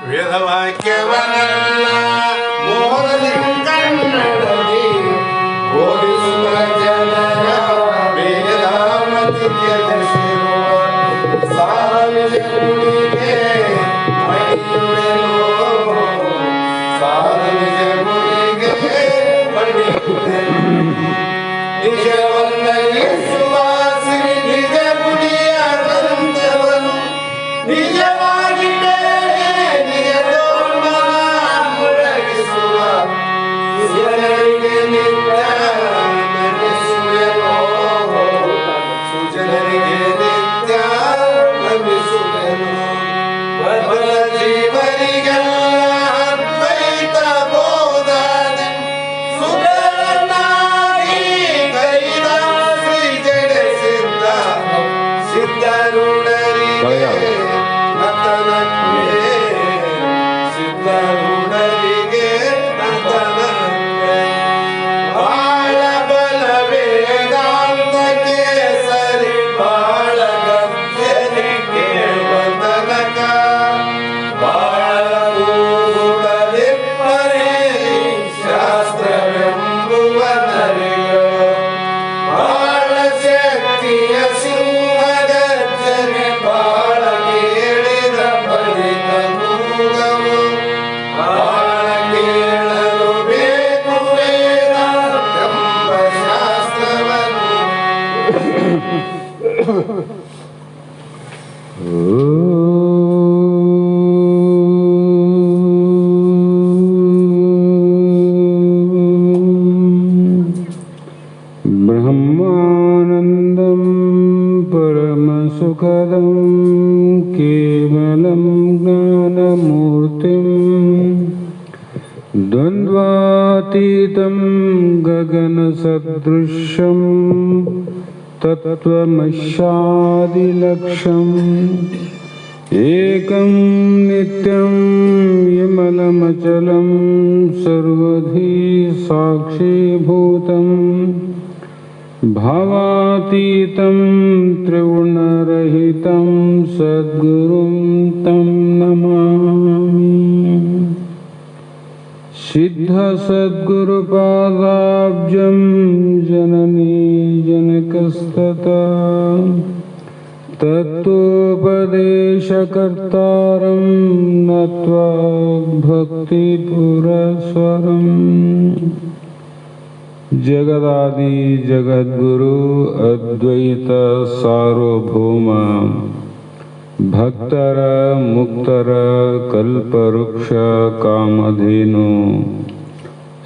ವೇದವಾಕ್ಯವನ್ನೆಲ್ಲ ಮೋದಲಿ ಕನ್ನಡದಿ ಬೋಧಿಸುವ ಜನರ ವೇದಾಮತಿಗೆ ತಿಳಿಸಿರುವ ಸಾರವಿಜಗುಡಿಗೆ ಮಣಿಯುವೆನು ಸಾರವಿಜಗುಡಿಗೆ ಮಣಿಯುವೆನು ನಿಜವನ್ನರಿಸುವ ಸಿರಿ ನಿಜ ಗುಡಿಯ ಗ್ರಂಥವನ್ನು ನಿಜವಾಗಿ ಬ್ರಹ್ಮಾನಂದಂ ಪರಮಸುಖದಂ ಕೇವಲಂ ಜ್ಞಾನಮೂರ್ತಿಂ ದ್ವಂದ್ವಾತೀತಂ ಗಗನಸದೃಶಂ ತತ್ವಮಸ್ಯಾದಿಲಕ್ಷ್ಯಂ ಏಕಂ ನಿತ್ಯಂ ವಿಮಲಮಚಲಂ ಸರ್ವಧಿ ಸಾಕ್ಷೀಭೂತಂ ಭಾವಾತೀತಂ ತ್ರಿಗುಣರಹಿತಂ ಸದ್ಗುರುಂ ತಂ ನಮಾಮಿ. ಸಿದ್ಧ ಸದ್ಗುರುಪಾದಾಬ್ಜಂ ಜನನೀ ಜನಕಸ್ತತಃ ತತ್ವೋಪದೇಶಕರ್ತಾರಂ ನತ್ವಾ ಭಕ್ತಿಪುರಸ್ವರಂ. ಜಗದಾದಿ ಜಗದ್ಗುರು ಅದ್ವೈತ ಸಾರ್ವಭೌಮ ಭಕ್ತರ ಮುಕ್ತರ ಕಲ್ಪವೃಕ್ಷ ಕಾಮಧೇನು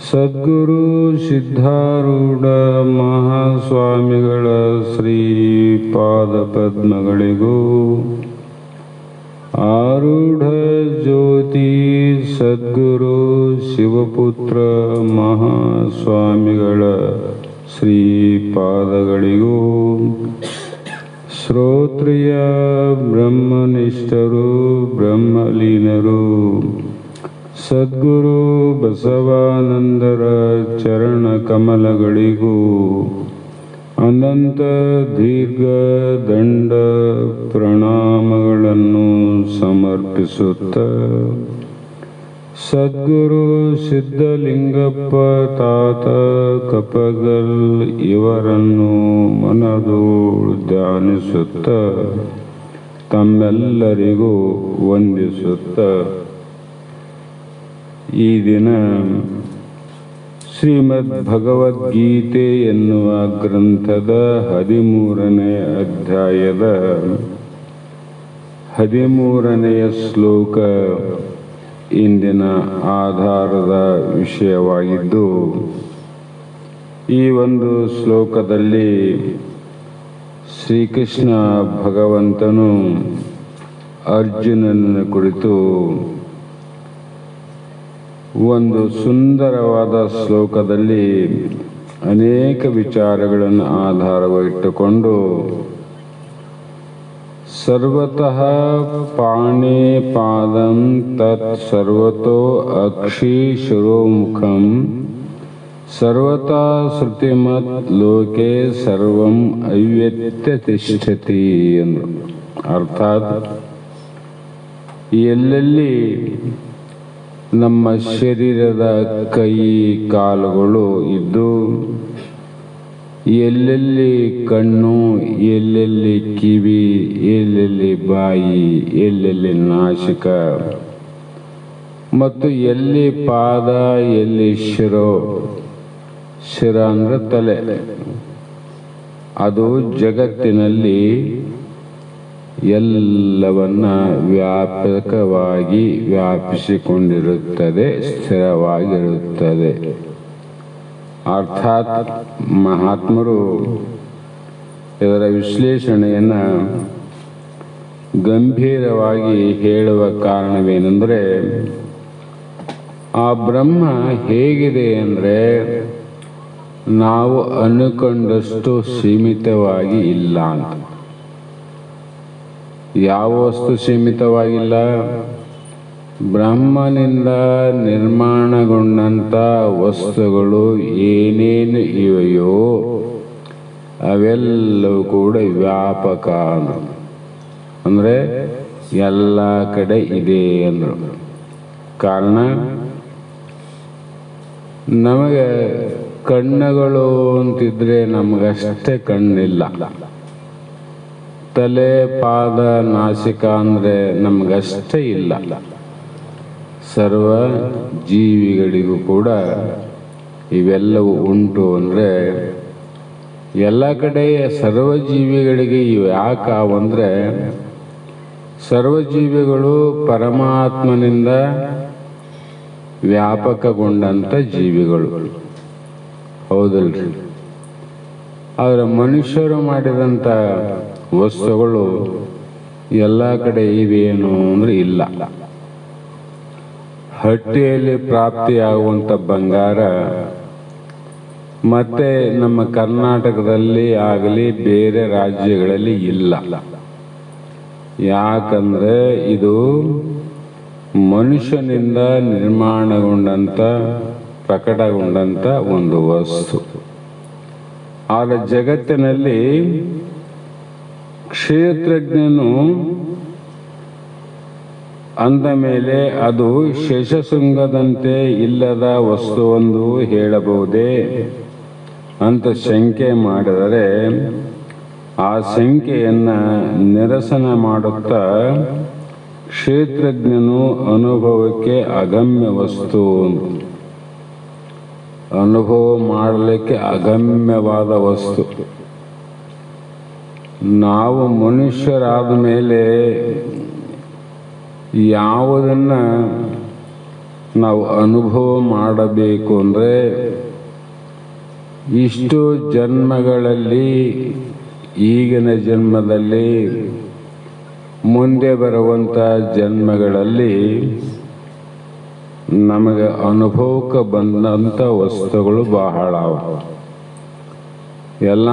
ಸದ್ಗುರು ಸಿದ್ಧಾರೂಢ ಮಹಾಸ್ವಾಮಿಗಳ ಶ್ರೀಪಾದ ಪದ್ಮಗಳಿಗೂ ಆರೂಢ ಜ್ಯೋತಿ ಸದ್ಗುರು ಶಿವಪುತ್ರ ಮಹಾಸ್ವಾಮಿಗಳ ಶ್ರೀಪಾದಗಳಿಗೂ ಶ್ರೋತ್ರಿಯ ಬ್ರಹ್ಮನಿಷ್ಠರು ಬ್ರಹ್ಮಲೀನರು ಸದ್ಗುರು ಬಸವಾನಂದರ ಚರಣ ಕಮಲಗಳಿಗೂ ಅನಂತ ದೀರ್ಘ ದಂಡ ಪ್ರಣಾಮಗಳನ್ನು ಸಮರ್ಪಿಸುತ್ತ ಸದ್ಗುರು ಸಿದ್ಧಲಿಂಗಪ್ಪ ತಾತ ಕಪಗಲ್ ಇವರನ್ನು ಮನದೋಳು ಧ್ಯಾನಿಸುತ್ತ ತಮ್ಮೆಲ್ಲರಿಗೂ ವಂದಿಸುತ್ತ ಈ ದಿನ ಶ್ರೀಮದ್ ಭಗವದ್ಗೀತೆ ಎನ್ನುವ ಗ್ರಂಥದ 13ನೇ ಅಧ್ಯಾಯದ 13ನೆಯ ಶ್ಲೋಕ ಇಂದಿನ ಆಧಾರದ ವಿಷಯವಾಗಿದ್ದು, ಈ ಒಂದು ಶ್ಲೋಕದಲ್ಲಿ ಶ್ರೀಕೃಷ್ಣ ಭಗವಂತನು ಅರ್ಜುನನ ಕುರಿತು ಒಂದು ಸುಂದರವಾದ ಶ್ಲೋಕದಲ್ಲಿ ಅನೇಕ ವಿಚಾರಗಳನ್ನು ಆಧಾರವಾಗಿಟ್ಟುಕೊಂಡು ಸರ್ವತಃ ಪಾಣೇ ಪಾದಂ ತತ್ ಸರ್ವತೋ ಅಕ್ಷಿ ಶಿರೋಮುಖಂ ಸರ್ವತಾ ಶ್ರುತಿಮತ್ ಲೋಕೆ ಸರ್ವಂ ಅವ್ಯತ್ಯ ತಿಷ್ಠತಿ ಎಂದು. ಅರ್ಥಾತ್ ಎಲ್ಲೆಲ್ಲಿ ನಮ್ಮ ಶರೀರದ ಕೈ ಕಾಲುಗಳು ಇದ್ದು, ಎಲ್ಲೆಲ್ಲಿ ಕಣ್ಣು, ಎಲ್ಲೆಲ್ಲಿ ಕಿವಿ, ಎಲ್ಲೆಲ್ಲಿ ಬಾಯಿ, ಎಲ್ಲೆಲ್ಲಿ ನಾಸಿಕ ಮತ್ತು ಎಲ್ಲಿ ಪಾದ, ಎಲ್ಲಿ ಶಿರ ಅಂದ್ರೆ ತಲೆ, ಅದು ಜಗತ್ತಿನಲ್ಲಿ ಎಲ್ಲವನ್ನ ವ್ಯಾಪಕವಾಗಿ ವ್ಯಾಪಿಸಿಕೊಂಡಿರುತ್ತದೆ, ಸ್ಥಿರವಾಗಿರುತ್ತದೆ. ಅರ್ಥಾತ್ ಮಹಾತ್ಮರು ಇದರ ವಿಶ್ಲೇಷಣೆಯನ್ನು ಗಂಭೀರವಾಗಿ ಹೇಳುವ ಕಾರಣವೇನೆಂದರೆ, ಆ ಬ್ರಹ್ಮ ಹೇಗಿದೆ ಅಂದರೆ ನಾವು ಅನ್ಕೊಂಡಷ್ಟು ಸೀಮಿತವಾಗಿ ಇಲ್ಲ ಅಂತ. ಯಾವ ವಸ್ತು ಸೀಮಿತವಾಗಿಲ್ಲ? ಬ್ರಹ್ಮನಿಂದ ನಿರ್ಮಾಣಗೊಂಡಂಥ ವಸ್ತುಗಳು ಏನೇನು ಇವೆಯೋ ಅವೆಲ್ಲವೂ ಕೂಡ ವ್ಯಾಪಕ ಅಂದರೆ ಎಲ್ಲ ಕಡೆ ಇದೆ ಅಂದರು. ಕಾರಣ, ನಮಗೆ ಕಣ್ಣುಗಳು ಅಂತಿದ್ರೆ ನಮಗಷ್ಟೇ ಕಣ್ಣಿಲ್ಲ. ತಲೆ, ಪಾದ, ನಾಸಿಕ ಅಂದರೆ ನಮಗಷ್ಟೇ ಇಲ್ಲ. ಸರ್ವ ಜೀವಿಗಳಿಗೂ ಕೂಡ ಇವೆಲ್ಲವೂ ಉಂಟು ಅಂದರೆ, ಎಲ್ಲ ಕಡೆ ಸರ್ವಜೀವಿಗಳಿಗೆ ಇವು ಯಾಕಾವಂದರೆ, ಸರ್ವಜೀವಿಗಳು ಪರಮಾತ್ಮನಿಂದ ವ್ಯಾಪಕಗೊಂಡಂಥ ಜೀವಿಗಳು, ಹೌದಲ್ರಿ? ಆದರೆ ಮನುಷ್ಯರು ಮಾಡಿದಂಥ ವಸ್ತುಗಳು ಎಲ್ಲ ಕಡೆ ಇವೇನು ಅಂದರೆ ಇಲ್ಲ. ಹಟ್ಟಿಯಲ್ಲಿ ಪ್ರಾಪ್ತಿಯಾಗುವಂಥ ಬಂಗಾರ ಮತ್ತೆ ನಮ್ಮ ಕರ್ನಾಟಕದಲ್ಲಿ ಆಗಲಿ ಬೇರೆ ರಾಜ್ಯಗಳಲ್ಲಿ ಇಲ್ಲ. ಯಾಕಂದರೆ ಇದು ಮನುಷ್ಯನಿಂದ ನಿರ್ಮಾಣಗೊಂಡಂಥ, ಪ್ರಕಟಗೊಂಡಂಥ ಒಂದು ವಸ್ತು. ಆದರೆ ಜಗತ್ತಿನಲ್ಲಿ ಕ್ಷೇತ್ರಜ್ಞನು ಅಂದ ಮೇಲೆ ಅದು ಶೇಷಶೃಂಗದಂತೆ ಇಲ್ಲದ ವಸ್ತುವೊಂದು ಹೇಳಬಹುದೇ ಅಂತ ಶಂಕೆ ಮಾಡಿದರೆ, ಆ ಶಂಕೆಯನ್ನು ನಿರಸನ ಮಾಡುತ್ತಾ ಕ್ಷೇತ್ರಜ್ಞನು ಅನುಭವಕ್ಕೆ ಅಗಮ್ಯ ವಸ್ತು, ಅನುಭವ ಮಾಡಲಿಕ್ಕೆ ಅಗಮ್ಯವಾದ ವಸ್ತು. ನಾವು ಮನುಷ್ಯರಾದ ಮೇಲೆ ಯಾವುದನ್ನು ನಾವು ಅನುಭವ ಮಾಡಬೇಕು ಅಂದರೆ, ಇಷ್ಟು ಜನ್ಮಗಳಲ್ಲಿ, ಈಗಿನ ಜನ್ಮದಲ್ಲಿ, ಮುಂದೆ ಬರುವಂಥ ಜನ್ಮಗಳಲ್ಲಿ ನಮಗೆ ಅನುಭವಕ್ಕೆ ಬಂದಂಥ ವಸ್ತುಗಳು ಬಹಳ. ಎಲ್ಲ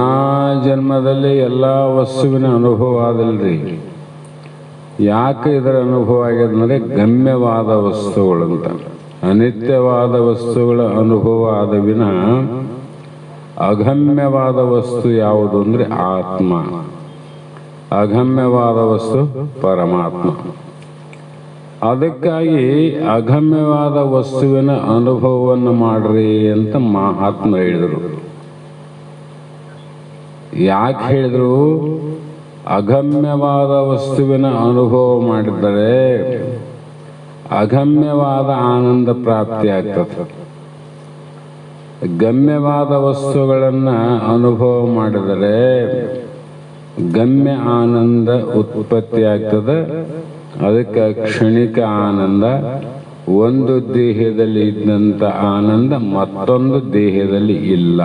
ಜನ್ಮದಲ್ಲಿ ಎಲ್ಲ ವಸ್ತುವಿನ ಅನುಭವ ಆದಲ್ರಿ. ಯಾಕೆ ಇದರ ಅನುಭವ ಆಗ್ಯದಂದರೆ, ಗಮ್ಯವಾದ ವಸ್ತುಗಳಂತ. ಅನಿತ್ಯವಾದ ವಸ್ತುಗಳ ಅನುಭವ ಆದ ವಿನ ಅಗಮ್ಯವಾದ ವಸ್ತು ಯಾವುದು ಅಂದರೆ ಆತ್ಮ. ಅಗಮ್ಯವಾದ ವಸ್ತು ಪರಮಾತ್ಮ. ಅದಕ್ಕಾಗಿ ಅಗಮ್ಯವಾದ ವಸ್ತುವಿನ ಅನುಭವವನ್ನು ಮಾಡ್ರಿ ಅಂತ ಮಹಾತ್ಮ ಹೇಳಿದರು. ಯಾಕೆ ಹೇಳಿದ್ರು? ಅಗಮ್ಯವಾದ ವಸ್ತುವಿನ ಅನುಭವ ಮಾಡಿದರೆ ಅಗಮ್ಯವಾದ ಆನಂದ ಪ್ರಾಪ್ತಿ ಆಗ್ತದೆ. ಗಮ್ಯವಾದ ವಸ್ತುಗಳನ್ನು ಅನುಭವ ಮಾಡಿದರೆ ಗಮ್ಯ ಆನಂದ ಉತ್ಪತ್ತಿ ಆಗ್ತದೆ. ಅದಕ್ಕೆ ಕ್ಷಣಿಕ ಆನಂದ. ಒಂದು ದೇಹದಲ್ಲಿ ಇದ್ದಂಥ ಆನಂದ ಮತ್ತೊಂದು ದೇಹದಲ್ಲಿ ಇಲ್ಲ.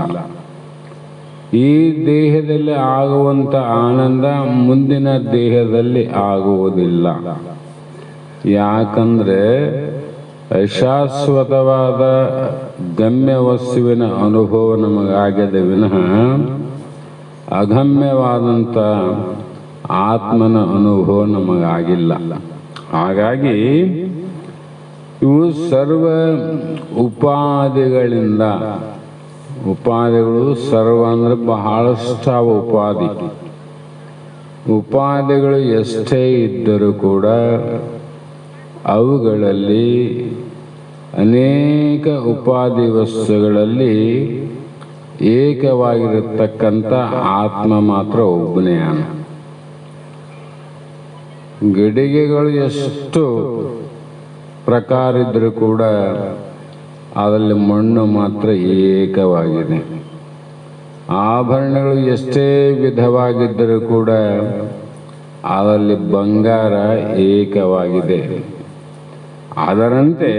ಈ ದೇಹದಲ್ಲಿ ಆಗುವಂಥ ಆನಂದ ಮುಂದಿನ ದೇಹದಲ್ಲಿ ಆಗುವುದಿಲ್ಲ. ಯಾಕಂದರೆ ಅಶಾಶ್ವತವಾದ ಗಮ್ಯ ವಸ್ತುವಿನ ಅನುಭವ ನಮಗಾಗದ ವಿನಃ ಅಗಮ್ಯವಾದಂಥ ಆತ್ಮನ ಅನುಭವ ನಮಗಾಗಿಲ್ಲ. ಹಾಗಾಗಿ ಇವು ಸರ್ವ ಉಪಾಧಿಗಳಿಂದ, ಉಪಾಧಿಗಳು ಸರ್ವ ಅಂದರೆ ಬಹಳಷ್ಟು ಉಪಾಧಿಗಳು ಎಷ್ಟೇ ಇದ್ದರೂ ಕೂಡ ಅವುಗಳಲ್ಲಿ ಅನೇಕ ಉಪಾಧಿ ವಸ್ತುಗಳಲ್ಲಿ ಏಕವಾಗಿರತಕ್ಕಂಥ ಆತ್ಮ ಮಾತ್ರ ಒಬ್ಬನೇ. ಗಡಿಗೆಗಳು ಎಷ್ಟು ಪ್ರಕಾರ ಇದ್ದರೂ ಕೂಡ ಅದರಲ್ಲಿ ಮಣ್ಣು ಮಾತ್ರ ಏಕವಾಗಿದೆ. ಆಭರಣಗಳು ಎಷ್ಟೇ ವಿಧವಾಗಿದ್ದರೂ ಕೂಡ ಅದರಲ್ಲಿ ಬಂಗಾರ ಏಕವಾಗಿದೆ. ಅದರಂತೆ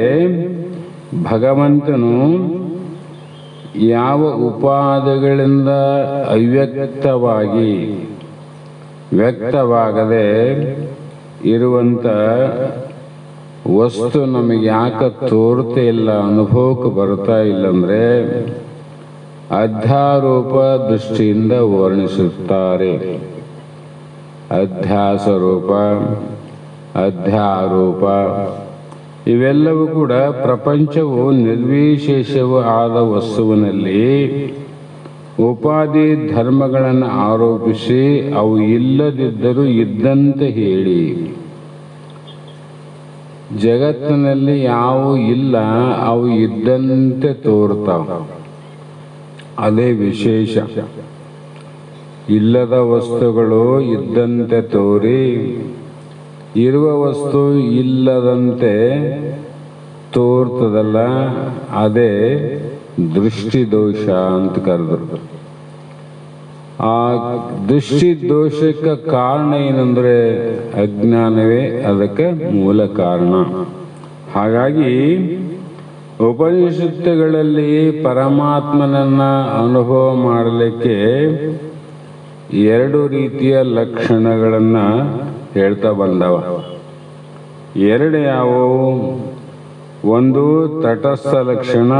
ಭಗವಂತನು ಯಾವ ಉಪಾಧಿಗಳಿಂದ ಅವ್ಯಕ್ತವಾಗಿ ವ್ಯಕ್ತವಾಗದೆ ಇರುವಂಥ ವಸ್ತು ನಮಗೆ ಯಾಕೆ ತೋರ್ತಾ ಇಲ್ಲ, ಅನುಭವಕ್ಕೆ ಬರ್ತಾ ಇಲ್ಲಂದ್ರೆ ಅಧ್ಯಾರೂಪ ದೃಷ್ಟಿಯಿಂದ ವರ್ಣಿಸುತ್ತಾರೆ. ಅಧ್ಯಾಸ ರೂಪ, ಅಧ್ಯಾರೂಪ ಇವೆಲ್ಲವೂ ಕೂಡ ಪ್ರಪಂಚವು ನಿರ್ವಿಶೇಷವೂ ಆದ ವಸ್ತುವಿನಲ್ಲಿ ಉಪಾಧಿ ಧರ್ಮಗಳನ್ನು ಆರೋಪಿಸಿ ಅವು ಇಲ್ಲದಿದ್ದರೂ ಇದ್ದಂತೆ ಹೇಳಿ ಜಗತ್ತಿನಲ್ಲಿ ಯಾವು ಇಲ್ಲ ಅವು ಇದ್ದಂತೆ ತೋರ್ತಾವ. ಅದೇ ವಿಶೇಷ. ಇಲ್ಲದ ವಸ್ತುಗಳು ಇದ್ದಂತೆ ತೋರಿ ಇರುವ ವಸ್ತು ಇಲ್ಲದಂತೆ ತೋರ್ತದಲ್ಲ, ಅದೇ ದೃಷ್ಟಿ ದೋಷ ಅಂತ ಕರೆದ್ರು. ಆ ದೃಷ್ಟಿ ದೋಷಕ್ಕೆ ಕಾರಣ ಏನಂದ್ರೆ ಅಜ್ಞಾನವೇ ಅದಕ್ಕೆ ಮೂಲ ಕಾರಣ. ಹಾಗಾಗಿ ಉಪನಿಷತ್ತುಗಳಲ್ಲಿ ಪರಮಾತ್ಮನನ್ನ ಅನುಭವ ಮಾಡಲಿಕ್ಕೆ ಎರಡು ರೀತಿಯ ಲಕ್ಷಣಗಳನ್ನ ಹೇಳ್ತಾ ಬಂದವ. ಎರಡು ಯಾವುವು? ಒಂದು ತಟಸ್ಥ ಲಕ್ಷಣ,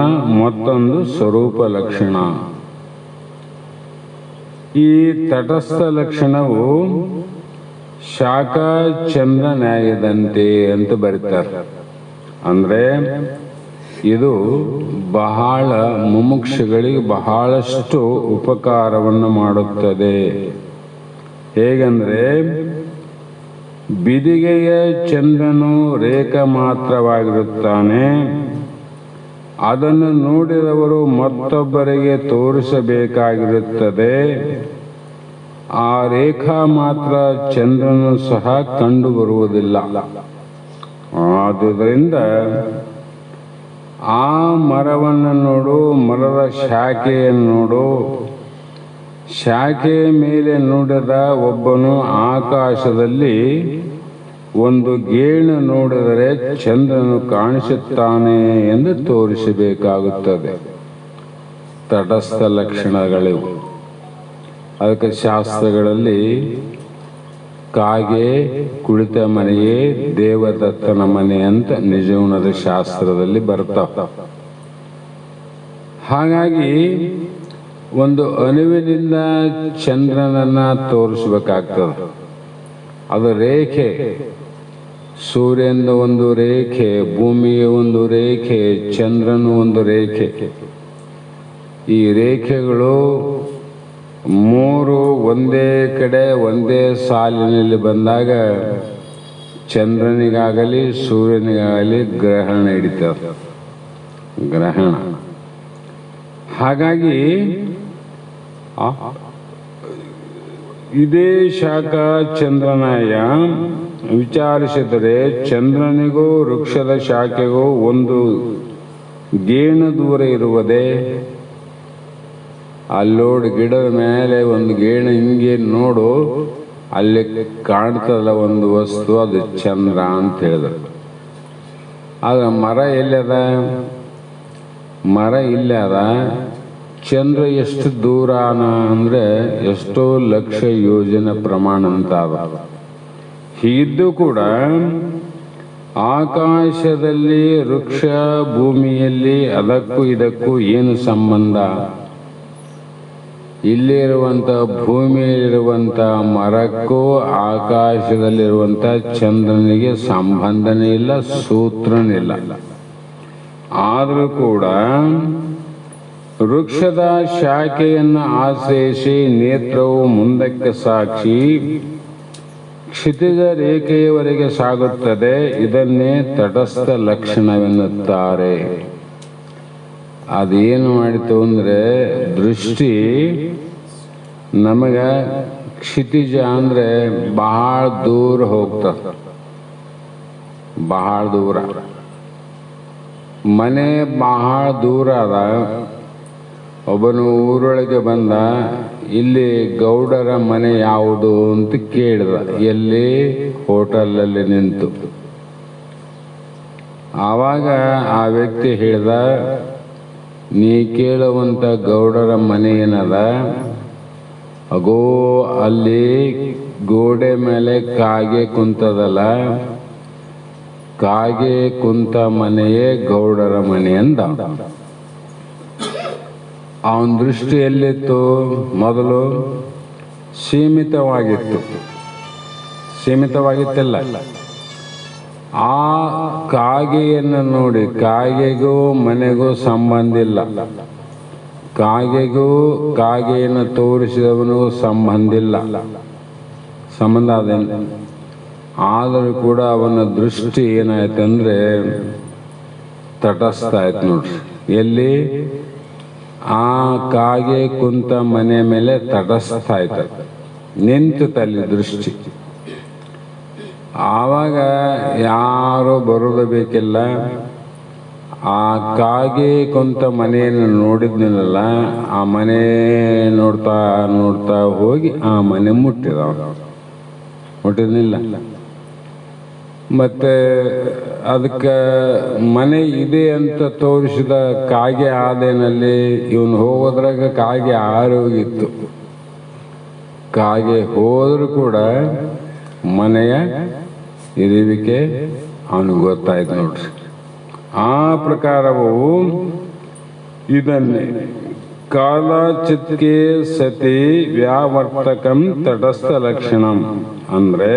ಮತ್ತೊಂದು ಸ್ವರೂಪ ಲಕ್ಷಣ. ಈ ತಟಸ್ಥ ಲಕ್ಷಣವು ಶಾಖ ಚಂದ್ರ ನ್ಯಾಯದಂತೆ ಅಂತ ಬರೀತಾರೆ. ಅಂದ್ರೆ ಇದು ಬಹಳ ಮುಮುಕ್ಷುಗಳಿಗೆ ಬಹಳಷ್ಟು ಉಪಕಾರವನ್ನು ಮಾಡುತ್ತದೆ. ಹೇಗಂದ್ರೆ ಬಿದಿಗೆಯ ಚಂದ್ರನು ರೇಖಾ ಮಾತ್ರವಾಗಿರುತ್ತಾನೆ. ಅದನ್ನು ನೋಡಿದವರು ಮತ್ತೊಬ್ಬರಿಗೆ ತೋರಿಸಬೇಕಾಗಿರುತ್ತದೆ. ಆ ರೇಖಾ ಮಾತ್ರ ಚಂದ್ರನು ಸಹ ಕಂಡು ಬರುವುದಿಲ್ಲ. ಆದುದರಿಂದ ಆ ಮರವನ್ನು ನೋಡು, ಮರದ ಶಾಖೆಯನ್ನು ನೋಡು. ಶಾಖೆಯ ಮೇಲೆ ನೋಡಿದ ಒಬ್ಬನು ಆಕಾಶದಲ್ಲಿ ಒಂದು ಗೇಣು ನೋಡಿದರೆ ಚಂದ್ರನು ಕಾಣಿಸುತ್ತಾನೆ ಎಂದು ತೋರಿಸಬೇಕಾಗುತ್ತದೆ. ತಟಸ್ಥ ಲಕ್ಷಣಗಳಿವು. ಅದಕ್ಕೆ ಶಾಸ್ತ್ರಗಳಲ್ಲಿ ಕಾಗೆ ಕುಳಿತ ಮನೆಯೇ ದೇವದತ್ತನ ಮನೆ ಅಂತ ನಿಜಗುಣದ ಶಾಸ್ತ್ರದಲ್ಲಿ ಬರ್ತಾವ. ಹಾಗಾಗಿ ಒಂದು ಅಣುವಿನಿಂದ ಚಂದ್ರನನ್ನ ತೋರಿಸ್ಬೇಕಾಗ್ತದೆ. ಅದು ರೇಖೆ. ಸೂರ್ಯನ ಒಂದು ರೇಖೆ, ಭೂಮಿಯ ಒಂದು ರೇಖೆ, ಚಂದ್ರನ ಒಂದು ರೇಖೆ. ಈ ರೇಖೆಗಳು ಮೂರು ಒಂದೇ ಕಡೆ ಒಂದೇ ಸಾಲಿನಲ್ಲಿ ಬಂದಾಗ ಚಂದ್ರನಿಗಾಗಲಿ ಸೂರ್ಯನಿಗಾಗಲಿ ಗ್ರಹಣ ಹಿಡಿತದೆ. ಗ್ರಹಣ. ಹಾಗಾಗಿ ಇದೇ ಶಾಖ ಚಂದ್ರನಾಯ ವಿಚಾರಿಸಿದರೆ ಚಂದ್ರನಿಗೂ ವೃಕ್ಷದ ಶಾಖೆಗೂ ಒಂದು ಗೇಣು ದೂರ ಇರುವುದೇ. ಅಲ್ಲೋಡು ಗಿಡದ ಮೇಲೆ ಒಂದು ಗೇಣು ಹಿಂಗೆ ನೋಡು, ಅಲ್ಲಿ ಕಾಣ್ತದಲ್ಲ ಒಂದು ವಸ್ತು, ಅದು ಚಂದ್ರ ಅಂತ ಹೇಳಿದ್ರು. ಆದ್ರೆ ಮರ ಎಲ್ಲದ? ಮರ ಇಲ್ಲೇ ಅದ. ಚಂದ್ರ ಎಷ್ಟು ದೂರ ಅಂದ್ರೆ ಎಷ್ಟೋ ಲಕ್ಷ ಯೋಜನೆ ಪ್ರಮಾಣ ಅಂತ ಅದ. ಹೀಗಿದ್ದು ಕೂಡ ಆಕಾಶದಲ್ಲಿ ವೃಕ್ಷ, ಭೂಮಿಯಲ್ಲಿ ಅದಕ್ಕೂ ಇದಕ್ಕೂ ಏನು ಸಂಬಂಧ? ಇಲ್ಲಿರುವಂಥ ಭೂಮಿಯಲ್ಲಿರುವಂಥ ಮರಕ್ಕೂ ಆಕಾಶದಲ್ಲಿರುವಂಥ ಚಂದ್ರನಿಗೆ ಸಂಬಂಧನೇ ಇಲ್ಲ, ಸೂತ್ರನಿಲ್ಲ. ಆದರೂ ಕೂಡ ವೃಕ್ಷದ ಶಾಖೆಯನ್ನು ಆಶ್ರಯಿಸಿ ನೇತ್ರವು ಮುಂದಕ್ಕೆ ಸಾಕ್ಷಿ, ಕ್ಷಿತಿಜ ರೇಖೆಯವರೆಗೆ ಸಾಗುತ್ತದೆ. ಇದನ್ನೇ ತಟಸ್ಥ ಲಕ್ಷಣವೆನ್ನುತ್ತಾರೆ. ಅದೇನು ಮಾಡಿತು ಅಂದರೆ, ದೃಷ್ಟಿ ನಮಗೆ ಕ್ಷಿತಿಜ ಅಂದರೆ ಬಹಳ ದೂರ ಹೋಗ್ತದೆ, ಬಹಳ ದೂರ. ಮನೆ ಬಹಳ ದೂರ ಅದ. ಒಬ್ಬನು ಊರೊಳಗೆ ಬಂದ, ಇಲ್ಲಿ ಗೌಡರ ಮನೆ ಯಾವುದು ಅಂತ ಕೇಳಿದ, ಎಲ್ಲಿ? ಹೋಟೆಲಲ್ಲಿ ನಿಂತು. ಆವಾಗ ಆ ವ್ಯಕ್ತಿ ಹೇಳ್ದ, ನೀ ಕೇಳುವಂಥ ಗೌಡರ ಮನೆ ಏನದ, ಅಗೋ ಅಲ್ಲಿ ಗೋಡೆ ಮೇಲೆ ಕಾಗೆ ಕುಂತದಲ್ಲ, ಕಾಗೆ ಕುಂತ ಮನೆಯೇ ಗೌಡರ ಮನೆ ಅಂದ. ಅವನ ದೃಷ್ಟಿ ಎಲ್ಲಿತ್ತು? ಮೊದಲು ಸೀಮಿತವಾಗಿತ್ತಿಲ್ಲ. ಆ ಕಾಗೆಯನ್ನು ನೋಡಿ, ಕಾಗೆಗೂ ಮನೆಗೂ ಸಂಬಂಧ ಇಲ್ಲ, ಕಾಗೆಗೂ ಕಾಗೆಯನ್ನು ತೋರಿಸಿದವನಿಗೂ ಸಂಬಂಧ ಅದೇನು. ಆದರೂ ಕೂಡ ಅವನ ದೃಷ್ಟಿ ಏನಾಯ್ತಂದ್ರೆ ತಟಸ್ಥ ಆಯ್ತು ನೋಡ್ರಿ. ಎಲ್ಲಿ? ಆ ಕಾಗೆ ಕುಂತ ಮನೆ ಮೇಲೆ ತಟಸ್ಥ ಆಯ್ತು, ನಿಂತಲ್ಲಿ ದೃಷ್ಟಿ. ಆವಾಗ ಯಾರು ಬರೋದು ಬೇಕಿಲ್ಲ. ಆ ಕಾಗೆ ಕುಂತ ಮನೆಯನ್ನು ನೋಡಿದ್ನಲ್ಲ, ಆ ಮನೆ ನೋಡ್ತಾ ನೋಡ್ತಾ ಹೋಗಿ ಆ ಮನೆ ಮುಟ್ಟಿದ್ನಿಲ್ಲ. ಮತ್ತೆ ಅದಕ್ಕೆ ಮನೆ ಇದೆ ಅಂತ ತೋರಿಸಿದ ಕಾಗೆ ಆದೇನಲ್ಲಿ ಇವನು ಹೋಗೋದ್ರಾಗ ಕಾಗೆ ಆರೋಗಿತ್ತು. ಕಾಗೆ ಹೋದರೂ ಕೂಡ ಮನೆಯ ಇರುವಿಕೆ ಅವನಿಗೆ ಗೊತ್ತಾಯ್ತು ನೋಡ್ರಿ. ಆ ಪ್ರಕಾರವು ಇದನ್ನೇ ಕಾಲಚಿತ್ಕೆ ಸತಿ ವ್ಯಾವರ್ತಕಂ ತಟಸ್ಥ ಲಕ್ಷಣಂ ಅಂದ್ರೆ,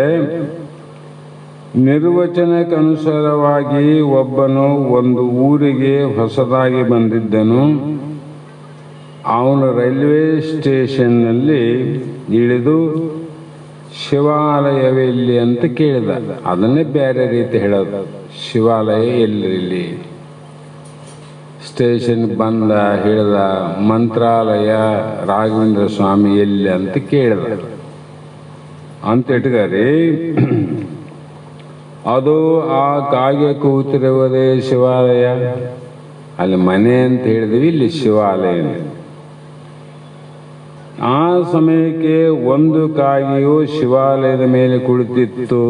ನಿರ್ವಚನಕ್ಕನುಸಾರವಾಗಿ ಒಬ್ಬನು ಒಂದು ಊರಿಗೆ ಹೊಸದಾಗಿ ಬಂದಿದ್ದನು. ಅವನು ರೈಲ್ವೆ ಸ್ಟೇಷನ್ನಲ್ಲಿ ಇಳಿದು ಶಿವಾಲಯವೆಲ್ಲಿ ಅಂತ ಕೇಳಿದ. ಅದನ್ನೇ ಬೇರೆ ರೀತಿ ಹೇಳೋದು, ಶಿವಾಲಯ ಎಲ್ಲಿರಲಿ. ಸ್ಟೇಷನ್ ಬಂದ, ಹೇಳಿದ ಮಂತ್ರಾಲಯ ರಾಘವೇಂದ್ರ ಸ್ವಾಮಿ ಎಲ್ಲಿ ಅಂತ ಕೇಳಿದ ಅಂತ ಇಟ್ಕರಿ. ಅದು ಆ ಕಾಗೆ ಕೂತಿರುವುದೇ ಶಿವಾಲಯ, ಅಲ್ಲಿ ಮನೆ ಅಂತ ಹೇಳಿದ್ವಿ, ಇಲ್ಲಿ ಶಿವಾಲಯ. ಆ ಸಮಯಕ್ಕೆ ಒಂದು ಕಾಗೆಯು ಶಿವಾಲಯದ ಮೇಲೆ ಕುಳಿತಿತ್ತು.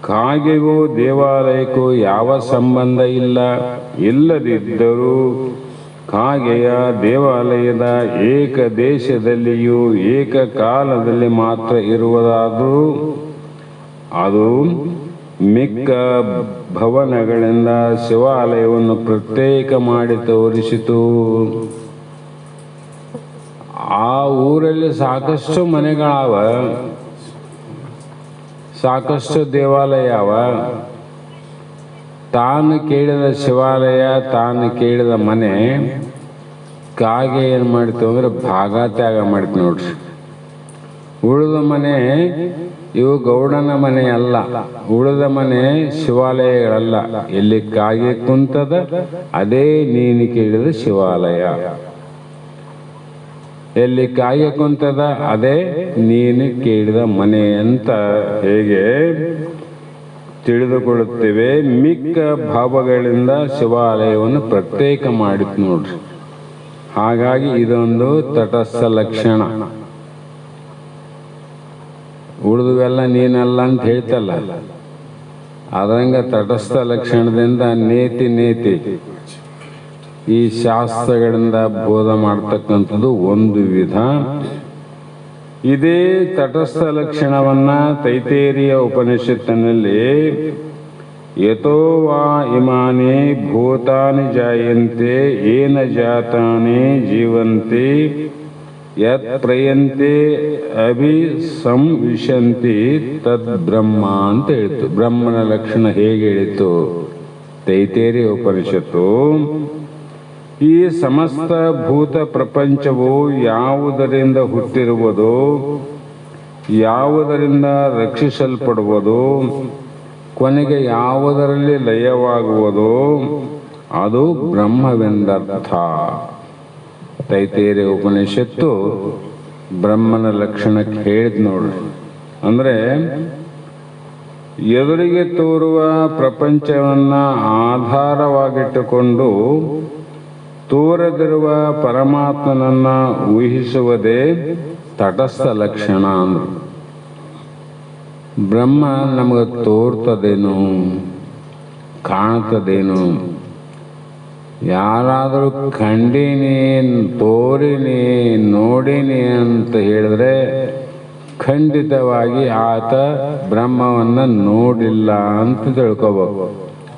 ಕಾಗೆಗೂ ದೇವಾಲಯಕ್ಕೂ ಯಾವ ಸಂಬಂಧ ಇಲ್ಲದಿದ್ದರೂ ಕಾಗೆಯ ದೇವಾಲಯದ ಏಕ ದೇಶದಲ್ಲಿಯೂ ಏಕಕಾಲದಲ್ಲಿ ಮಾತ್ರ ಇರುವುದಾದರೂ ಅದು ಮಿಕ್ಕ ಭವನಗಳಿಂದ ಶಿವಾಲಯವನ್ನು ಪ್ರತ್ಯೇಕ ಮಾಡಿ ತೋರಿಸಿತು. ಆ ಊರಲ್ಲಿ ಸಾಕಷ್ಟು ಮನೆಗಳವ, ಸಾಕಷ್ಟು ದೇವಾಲಯ ಅವ. ತಾನು ಕೇಳಿದ ಶಿವಾಲಯ, ತಾನು ಕೇಳಿದ ಮನೆ ಕಾಗೆ ಏನು ಮಾಡ್ತು ಅಂದ್ರೆ ಭಾಗ ತ್ಯಾಗ ಮಾಡ್ತು ನೋಡ್ರಿ. ಉಳಿದ ಮನೆ ಇವು ಗೌಡನ ಮನೆ ಅಲ್ಲ, ಉಳಿದ ಮನೆ ಶಿವಾಲಯಗಳಲ್ಲ. ಎಲ್ಲಿ ಕಾಗೆ ಕುಂತದ ಅದೇ ನೀನು ಕೇಳಿದ ಶಿವಾಲಯ, ಎಲ್ಲಿ ಕಾಗೆ ಕುಂತದ ಅದೇ ನೀನು ಕೇಳಿದ ಮನೆ ಅಂತ ಹೇಗೆ ತಿಳಿದುಕೊಳ್ಳುತ್ತೇವೆ. ಮಿಕ್ಕ ಭಾವಗಳಿಂದ ಶಿವಾಲಯವನ್ನು ಪ್ರತ್ಯೇಕ ಮಾಡಿತು ನೋಡ್ರಿ. ಹಾಗಾಗಿ ಇದೊಂದು ತಟಸ್ಥ ಲಕ್ಷಣ. ಉಳಿದುವೆಲ್ಲ ನೀನಲ್ಲ ಅಂತ ಹೇಳ್ತಲ್ಲ, ಅದಂಗ ತಟಸ್ಥ ಲಕ್ಷಣದಿಂದ ನೇತಿ ಈ ಶಾಸ್ತ್ರಗಳಿಂದ ಬೋಧ ಮಾಡ್ತಕ್ಕಂಥದ್ದು ಒಂದು ವಿಧ. ಇದೇ ತಟಸ್ಥ ಲಕ್ಷಣವನ್ನ ತೈತೇರಿಯ ಉಪನಿಷತ್ತಿನಲ್ಲಿ ಯತೋ ವಾ ಇಮಾನಿ ಭೂತಾನಿ ಜಾಯಂತೆ ಏನ ಜಾತಾನಿ ಜೀವಂತಿ ಯತ್ ಪ್ರಯಂತೆ ಅಭಿಸಂವಿಶಂತಿ ತದ್ ಬ್ರಹ್ಮ ಅಂತ ಹೇಳಿತು. ಬ್ರಹ್ಮನ ಲಕ್ಷಣ ಹೇಗೆ ಹೇಳಿತು ತೈತೇರಿಯ ಉಪನಿಷತ್ತು? ಈ ಸಮಸ್ತ ಭೂತ ಪ್ರಪಂಚವು ಯಾವುದರಿಂದ ಹುಟ್ಟಿರುವುದೋ, ಯಾವುದರಿಂದ ರಕ್ಷಿಸಲ್ಪಡುವುದು, ಕೊನೆಗೆ ಯಾವುದರಲ್ಲಿ ಲಯವಾಗುವುದು ಅದು ಬ್ರಹ್ಮವೆಂದರ್ಥ. ತೈತೇರಿಯ ಉಪನಿಷತ್ತು ಬ್ರಹ್ಮನ ಲಕ್ಷಣಕ್ಕೆ ಹೇಳಿದ್ ನೋಡ್ರಿ. ಅಂದರೆ ಎದುರಿಗೆ ತೋರುವ ಪ್ರಪಂಚವನ್ನ ಆಧಾರವಾಗಿಟ್ಟುಕೊಂಡು ತೋರದಿರುವ ಪರಮಾತ್ಮನನ್ನ ಊಹಿಸುವುದೇ ತಟಸ್ಥ ಲಕ್ಷಣ ಅಂದ್ರು. ಬ್ರಹ್ಮ ನಮಗೆ ತೋರ್ತದೇನು, ಕಾಣ್ತದೇನು? ಯಾರಾದರೂ ಕಂಡೀನಿ, ತೋರಿನಿ, ನೋಡಿನಿ ಅಂತ ಹೇಳಿದ್ರೆ ಖಂಡಿತವಾಗಿ ಆತ ಬ್ರಹ್ಮವನ್ನು ನೋಡಿಲ್ಲ ಅಂತ ತಿಳ್ಕೋಬೇಕು.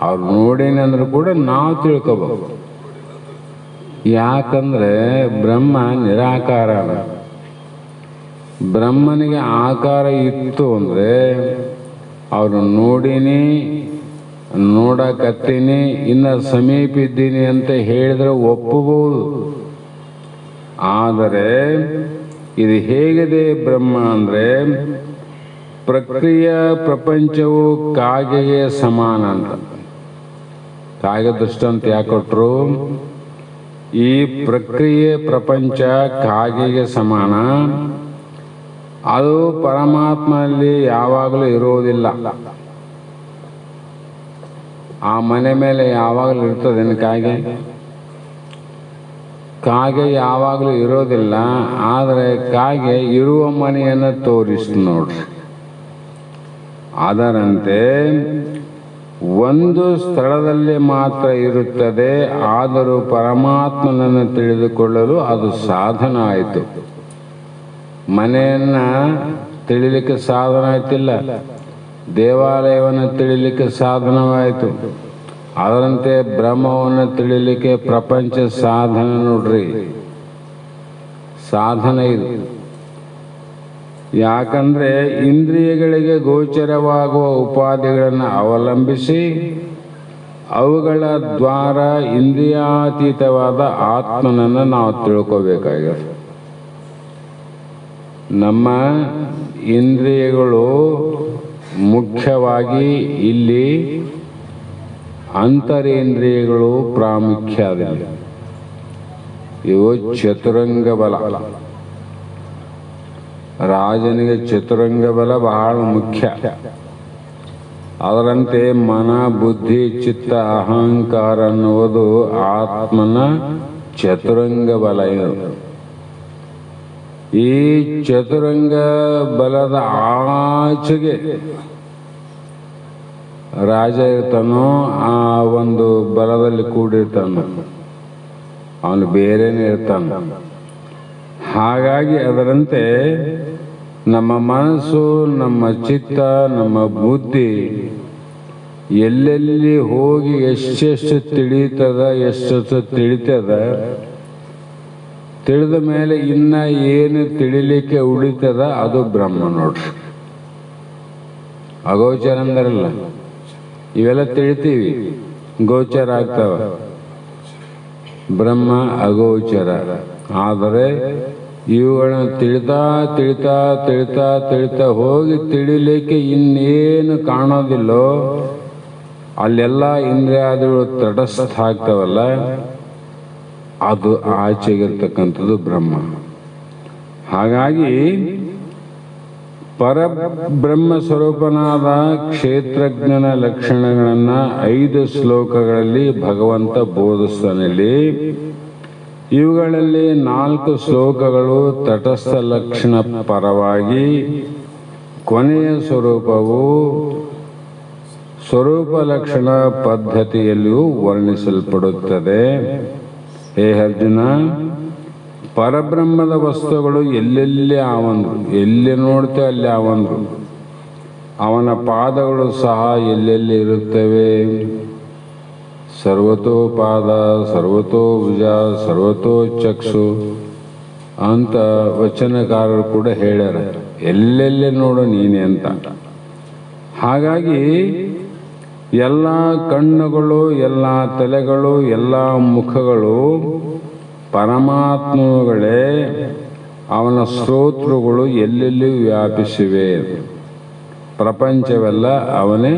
ಅವ್ರು ನೋಡಿನಿ ಅಂದ್ರೂ ಕೂಡ ನಾವು ತಿಳ್ಕೋಬೇಕು. ಯಾಕಂದ್ರೆ ಬ್ರಹ್ಮ ನಿರಾಕಾರ. ಬ್ರಹ್ಮನಿಗೆ ಆಕಾರ ಇತ್ತು ಅಂದ್ರೆ ಅವರು ನೋಡಿನಿ, ನೋಡಕತ್ತೀನಿ, ಇನ್ನು ಸಮೀಪ ಇದ್ದೀನಿ ಅಂತ ಹೇಳಿದ್ರೆ ಒಪ್ಪಬಹುದು. ಆದರೆ ಇದು ಹೇಗಿದೆ ಬ್ರಹ್ಮ ಅಂದ್ರೆ ಪ್ರಕ್ರಿಯೆ ಪ್ರಪಂಚವು ಕಾಗೆಗೆ ಸಮಾನ ಅಂತ. ಕಾಗೆ ದೃಷ್ಟಾಂತ ಯಾಕೆ ಕೊಟ್ರು? ಈ ಪ್ರಕ್ರಿಯೆ ಪ್ರಪಂಚ ಕಾಗೆಗೆ ಸಮಾನ. ಅದು ಪರಮಾತ್ಮನಲ್ಲಿ ಯಾವಾಗಲೂ ಇರೋದಿಲ್ಲ. ಆ ಮನೆ ಮೇಲೆ ಯಾವಾಗಲೂ ಇರ್ತದೇನು ಕಾಗೆ? ಕಾಗೆ ಯಾವಾಗಲೂ ಇರೋದಿಲ್ಲ. ಆದರೆ ಕಾಗೆ ಇರುವ ಮನೆಯನ್ನು ತೋರಿಸಿ ನೋಡ್ರಿ. ಅದರಂತೆ ಒಂದು ಸ್ಥಳದಲ್ಲಿ ಮಾತ್ರ ಇರುತ್ತದೆ, ಆದರೂ ಪರಮಾತ್ಮನನ್ನು ತಿಳಿದುಕೊಳ್ಳಲು ಅದು ಸಾಧನ ಆಯಿತು. ಮನೆಯನ್ನ ತಿಳಿಲಿಕ್ಕೆ ಸಾಧನ ಆಯ್ತಿಲ್ಲ, ದೇವಾಲಯವನ್ನು ತಿಳಿಲಿಕ್ಕೆ ಸಾಧನವಾಯಿತು. ಅದರಂತೆ ಬ್ರಹ್ಮವನ್ನು ತಿಳಿಲಿಕ್ಕೆ ಪ್ರಪಂಚ ಸಾಧನ ನೋಡ್ರಿ, ಸಾಧನ ಇದು. ಯಾಕಂದ್ರೆ ಇಂದ್ರಿಯಗಳಿಗೆ ಗೋಚರವಾಗುವ ಉಪಾಧಿಗಳನ್ನು ಅವಲಂಬಿಸಿ ಅವುಗಳ ದ್ವಾರ ಇಂದ್ರಿಯಾತೀತವಾದ ಆತ್ಮನನ್ನು ನಾವು ತಿಳ್ಕೋಬೇಕಾಗಿದೆ. ನಮ್ಮ ಇಂದ್ರಿಯಗಳು ಮುಖ್ಯವಾಗಿ ಇಲ್ಲಿ ಅಂತರೇಂದ್ರಿಯಗಳು ಪ್ರಾಮುಖ್ಯ ಆದಿಲ್ಲ. ಇವು ಚತುರಂಗ ಬಲ. ರಾಜನಿಗೆ ಚತುರಂಗ ಬಲ ಬಹಳ ಮುಖ್ಯ. ಅದರಂತೆ ಮನ, ಬುದ್ಧಿ, ಚಿತ್ತ, ಅಹಂಕಾರ ಅನ್ನುವುದು ಆತ್ಮನ ಚತುರಂಗ ಬಲ. ಇದು ಈ ಚತುರಂಗ ಬಲದ ಆಚೆಗೆ ರಾಜ ಇರ್ತಾನೋ, ಆ ಒಂದು ಬಲದಲ್ಲಿ ಕೂಡಿರ್ತಾನೋ, ಅವನು ಬೇರೆನೇ ಇರ್ತಾನ. ಹಾಗಾಗಿ ಅದರಂತೆ ನಮ್ಮ ಮನಸ್ಸು, ನಮ್ಮ ಚಿತ್ತ, ನಮ್ಮ ಬುದ್ಧಿ ಎಲ್ಲೆಲ್ಲಿ ಹೋಗಿ ಎಷ್ಟೆಷ್ಟು ತಿಳಿತದ, ಎಷ್ಟೆಷ್ಟು ತಿಳಿತದ, ತಿಳಿದ ಮೇಲೆ ಇನ್ನ ಏನು ತಿಳಿಲಿಕ್ಕೆ ಉಳಿತದ ಅದು ಬ್ರಹ್ಮ ನೋಡ್ರಿ. ಅಗೋಚರ ಅಂದರಲ್ಲ, ಇವೆಲ್ಲ ತಿಳಿತೀವಿ, ಗೋಚರ ಆಗ್ತಾವ. ಬ್ರಹ್ಮ ಅಗೋಚರ. ಆದರೆ ಇವುಗಳನ್ನ ತಿಳಿತಾ ತಿಳಿತಾ ತಿಳಿತಾ ತಿಳಿತಾ ಹೋಗಿ ತಿಳಿಲಿಕ್ಕೆ ಇನ್ನೇನು ಕಾಣೋದಿಲ್ಲೋ ಅಲ್ಲೆಲ್ಲ ಇಂದ್ರಿಯಾದಿಗಳು ತಟಸ್ಥ ಆಗ್ತಾವಲ್ಲ, ಅದು ಆಚೆಗಿರ್ತಕ್ಕಂಥದ್ದು ಬ್ರಹ್ಮ. ಹಾಗಾಗಿ ಪರಬ್ರಹ್ಮ ಸ್ವರೂಪನಾದ ಕ್ಷೇತ್ರಜ್ಞನ ಲಕ್ಷಣಗಳನ್ನು 5 ಶ್ಲೋಕಗಳಲ್ಲಿ ಭಗವಂತ ಬೋಧಿಸ್ತಾನಲ್ಲಿ. ಇವುಗಳಲ್ಲಿ 4 ಶ್ಲೋಕಗಳು ತಟಸ್ಥ ಲಕ್ಷಣ ಪರವಾಗಿ, ಕೊನೆಯ ಸ್ವರೂಪವು ಸ್ವರೂಪ ಲಕ್ಷಣ ಪದ್ಧತಿಯಲ್ಲಿಯೂ ವರ್ಣಿಸಲ್ಪಡುತ್ತದೆ. ಹೇ ಅರ್ಜುನ, ಪರಬ್ರಹ್ಮದ ವಸ್ತುಗಳು ಎಲ್ಲೆಲ್ಲಿ ಆವಂದ್ರು, ಎಲ್ಲಿ ನೋಡ್ತೇವೆ ಅಲ್ಲಿ ಆವಂದ್ರು. ಅವನ ಪಾದಗಳು ಸಹ ಎಲ್ಲೆಲ್ಲಿ ಇರುತ್ತವೆ. ಸರ್ವತೋ ಪಾದ, ಸರ್ವತೋ ಭುಜ, ಸರ್ವತೋ ಚಕ್ಷು ಅಂತ ವಚನಕಾರರು ಕೂಡ ಹೇಳ್ಯಾರ. ಎಲ್ಲೆಲ್ಲಿ ನೋಡು ನೀನೆ ಅಂತ. ಹಾಗಾಗಿ ಎಲ್ಲ ಕಣ್ಣುಗಳು, ಎಲ್ಲ ತಲೆಗಳು, ಎಲ್ಲ ಮುಖಗಳು ಪರಮಾತ್ಮಗಳೇ. ಅವನ ಸ್ತೋತ್ರಗಳು ಎಲ್ಲೆಲ್ಲಿಯೂ ವ್ಯಾಪಿಸಿವೆ. ಪ್ರಪಂಚವೆಲ್ಲ ಅವನೇ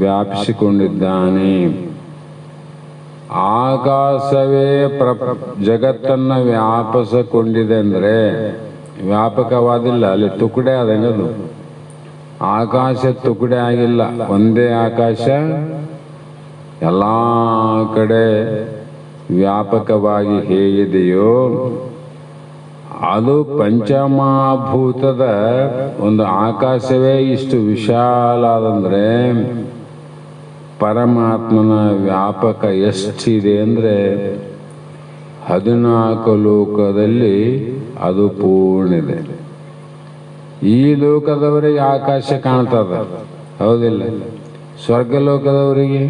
ವ್ಯಾಪಿಸಿಕೊಂಡಿದ್ದಾನೆ. ಆಕಾಶವೇ ಜಗತ್ತನ್ನು ವ್ಯಾಪಿಸಿಕೊಂಡಿದೆ ಅಂದರೆ ವ್ಯಾಪಕವಾದಿಲ್ಲ, ಅಲ್ಲಿ ತುಕಡೆ ಆದಂಗದು. ಆಕಾಶ ತುಕಡೆ ಆಗಿಲ್ಲ, ಒಂದೇ ಆಕಾಶ ಎಲ್ಲ ಕಡೆ ವ್ಯಾಪಕವಾಗಿ ಹೇಗಿದೆಯೋ ಅದು ಪಂಚಮಭೂತದ ಒಂದು ಆಕಾಶವೇ ಇಷ್ಟು ವಿಶಾಲಾದಂದರೆ ಪರಮಾತ್ಮನ ವ್ಯಾಪಕ ಎಷ್ಟಿದೆ ಅಂದರೆ 14 ಲೋಕದಲ್ಲಿ ಅದು ಪೂರ್ಣಿದೆ. ಈ ಲೋಕದವರಿಗೆ ಆಕಾಶ ಕಾಣ್ತದ, ಹೌದಿಲ್ಲ? ಸ್ವರ್ಗಲೋಕದವರಿಗೆ,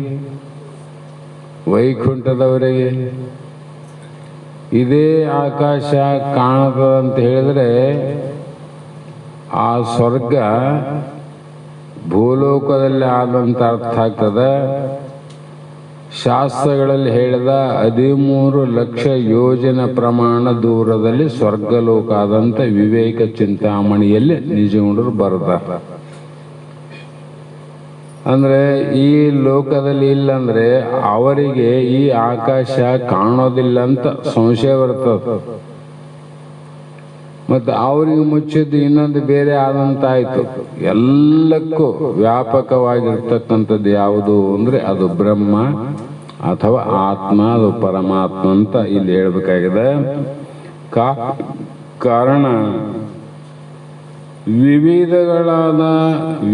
ವೈಕುಂಠದವರಿಗೆ ಇದೇ ಆಕಾಶ ಕಾಣತದಂತ ಹೇಳಿದ್ರೆ ಆ ಸ್ವರ್ಗ ಭೂಲೋಕದಲ್ಲಿ ಆದಂತ ಅರ್ಥ ಆಗ್ತದೆ. ಶಾಸ್ತ್ರಗಳಲ್ಲಿ ಹೇಳಿದ 13 ಲಕ್ಷ ಯೋಜನೆ ಪ್ರಮಾಣ ದೂರದಲ್ಲಿ ಸ್ವರ್ಗಲೋಕ ಆದಂತ ವಿವೇಕ ಚಿಂತಾಮಣಿಯಲ್ಲಿ ನಿಜಗುಂಡರು ಬರ್ತಾರೆ. ಅಂದ್ರೆ ಈ ಲೋಕದಲ್ಲಿ ಇಲ್ಲಂದ್ರೆ ಅವರಿಗೆ ಈ ಆಕಾಶ ಕಾಣೋದಿಲ್ಲ ಅಂತ ಸಂಶಯ ಬರ್ತದೆ. ಮತ್ತೆ ಅವರಿಗೆ ಮುಚ್ಚಿದ್ದು ಇನ್ನೊಂದು ಬೇರೆ ಆದಂತಾಯ್ತು. ಎಲ್ಲಕ್ಕೂ ವ್ಯಾಪಕವಾಗಿರ್ತಕ್ಕಂಥದ್ದು ಯಾವುದು ಅಂದ್ರೆ ಅದು ಬ್ರಹ್ಮ ಅಥವಾ ಆತ್ಮ, ಅದು ಪರಮಾತ್ಮ ಅಂತ ಇಲ್ಲಿ ಹೇಳ್ಬೇಕಾಗಿದೆ. ಕಾರಣ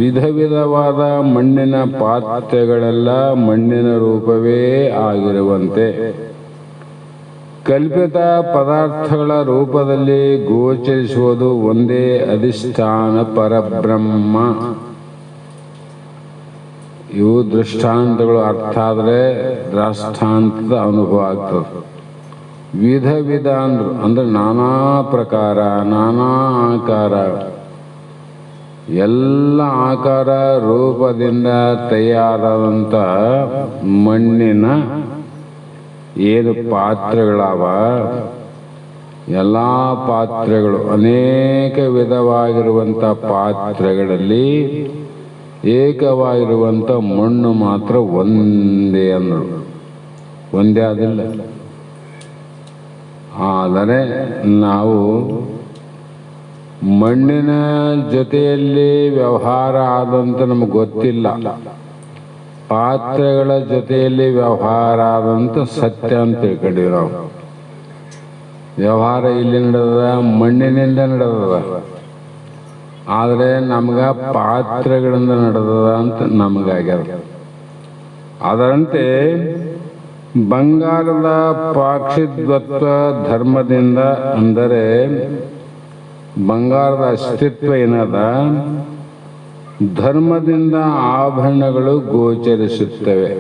ವಿಧ ವಿಧವಾದ ಮಣ್ಣಿನ ಪಾತ್ರೆಗಳೆಲ್ಲ ಮಣ್ಣಿನ ರೂಪವೇ ಆಗಿರುವಂತೆ ಕಲ್ಪಿತ ಪದಾರ್ಥಗಳ ರೂಪದಲ್ಲಿ ಗೋಚರಿಸುವುದು ಒಂದೇ ಅಧಿಷ್ಠಾನ ಪರಬ್ರಹ್ಮ. ಇವು ದೃಷ್ಟಾಂತಗಳು ಅರ್ಥ ಆದರೆ ದೃಷ್ಟಾಂತದ ಅನುಭವ ಆಗ್ತದೆ. ವಿಧ ವಿಧ ಅಂದ್ರೆ ನಾನಾ ಪ್ರಕಾರ, ನಾನಾ ಆಕಾರ, ಎಲ್ಲ ಆಕಾರ ರೂಪದಿಂದ ತಯಾರಾದಂಥ ಮಣ್ಣಿನ ಏನು ಪಾತ್ರೆಗಳವ, ಎಲ್ಲ ಪಾತ್ರೆಗಳು ಅನೇಕ ವಿಧವಾಗಿರುವಂಥ ಪಾತ್ರೆಗಳಲ್ಲಿ ಏಕವಾಗಿರುವಂಥ ಮಣ್ಣು ಮಾತ್ರ ಒಂದೇ ಅಂದರು. ಒಂದೇ ಆದಿಲ್ಲ. ಆದರೆ ನಾವು ಮಣ್ಣಿನ ಜೊತೆಯಲ್ಲಿ ವ್ಯವಹಾರ ಆದಂತ ನಮಗೆ ಗೊತ್ತಿಲ್ಲ, ಪಾತ್ರೆಗಳ ಜೊತೆಯಲ್ಲಿ ವ್ಯವಹಾರ ಆದಂತ ಸತ್ಯ ಅಂತ ತಿಳ್ಕೊಂಡಿವಿ ನಾವು. ವ್ಯವಹಾರ ಇಲ್ಲಿ ನಡೆದ ಮಣ್ಣಿನಿಂದ ನಡೆದದ, ಆದರೆ ನಮ್ಗ ಪಾತ್ರೆಗಳಿಂದ ನಡೆದದ ಅಂತ ನಮಗಾಗ್ಯದ. ಅದರಂತೆ ಬಂಗಾರದ ಪಾಕ್ಷಿತ್ವ ಧರ್ಮದಿಂದ ಅಂದರೆ ಬಂಗಾರದ ಅಸ್ತಿತ್ವ ಏನದ, ಧರ್ಮದಿಂದ ಆಭರಣಗಳು ಗೋಚರಿಸುತ್ತವೆ.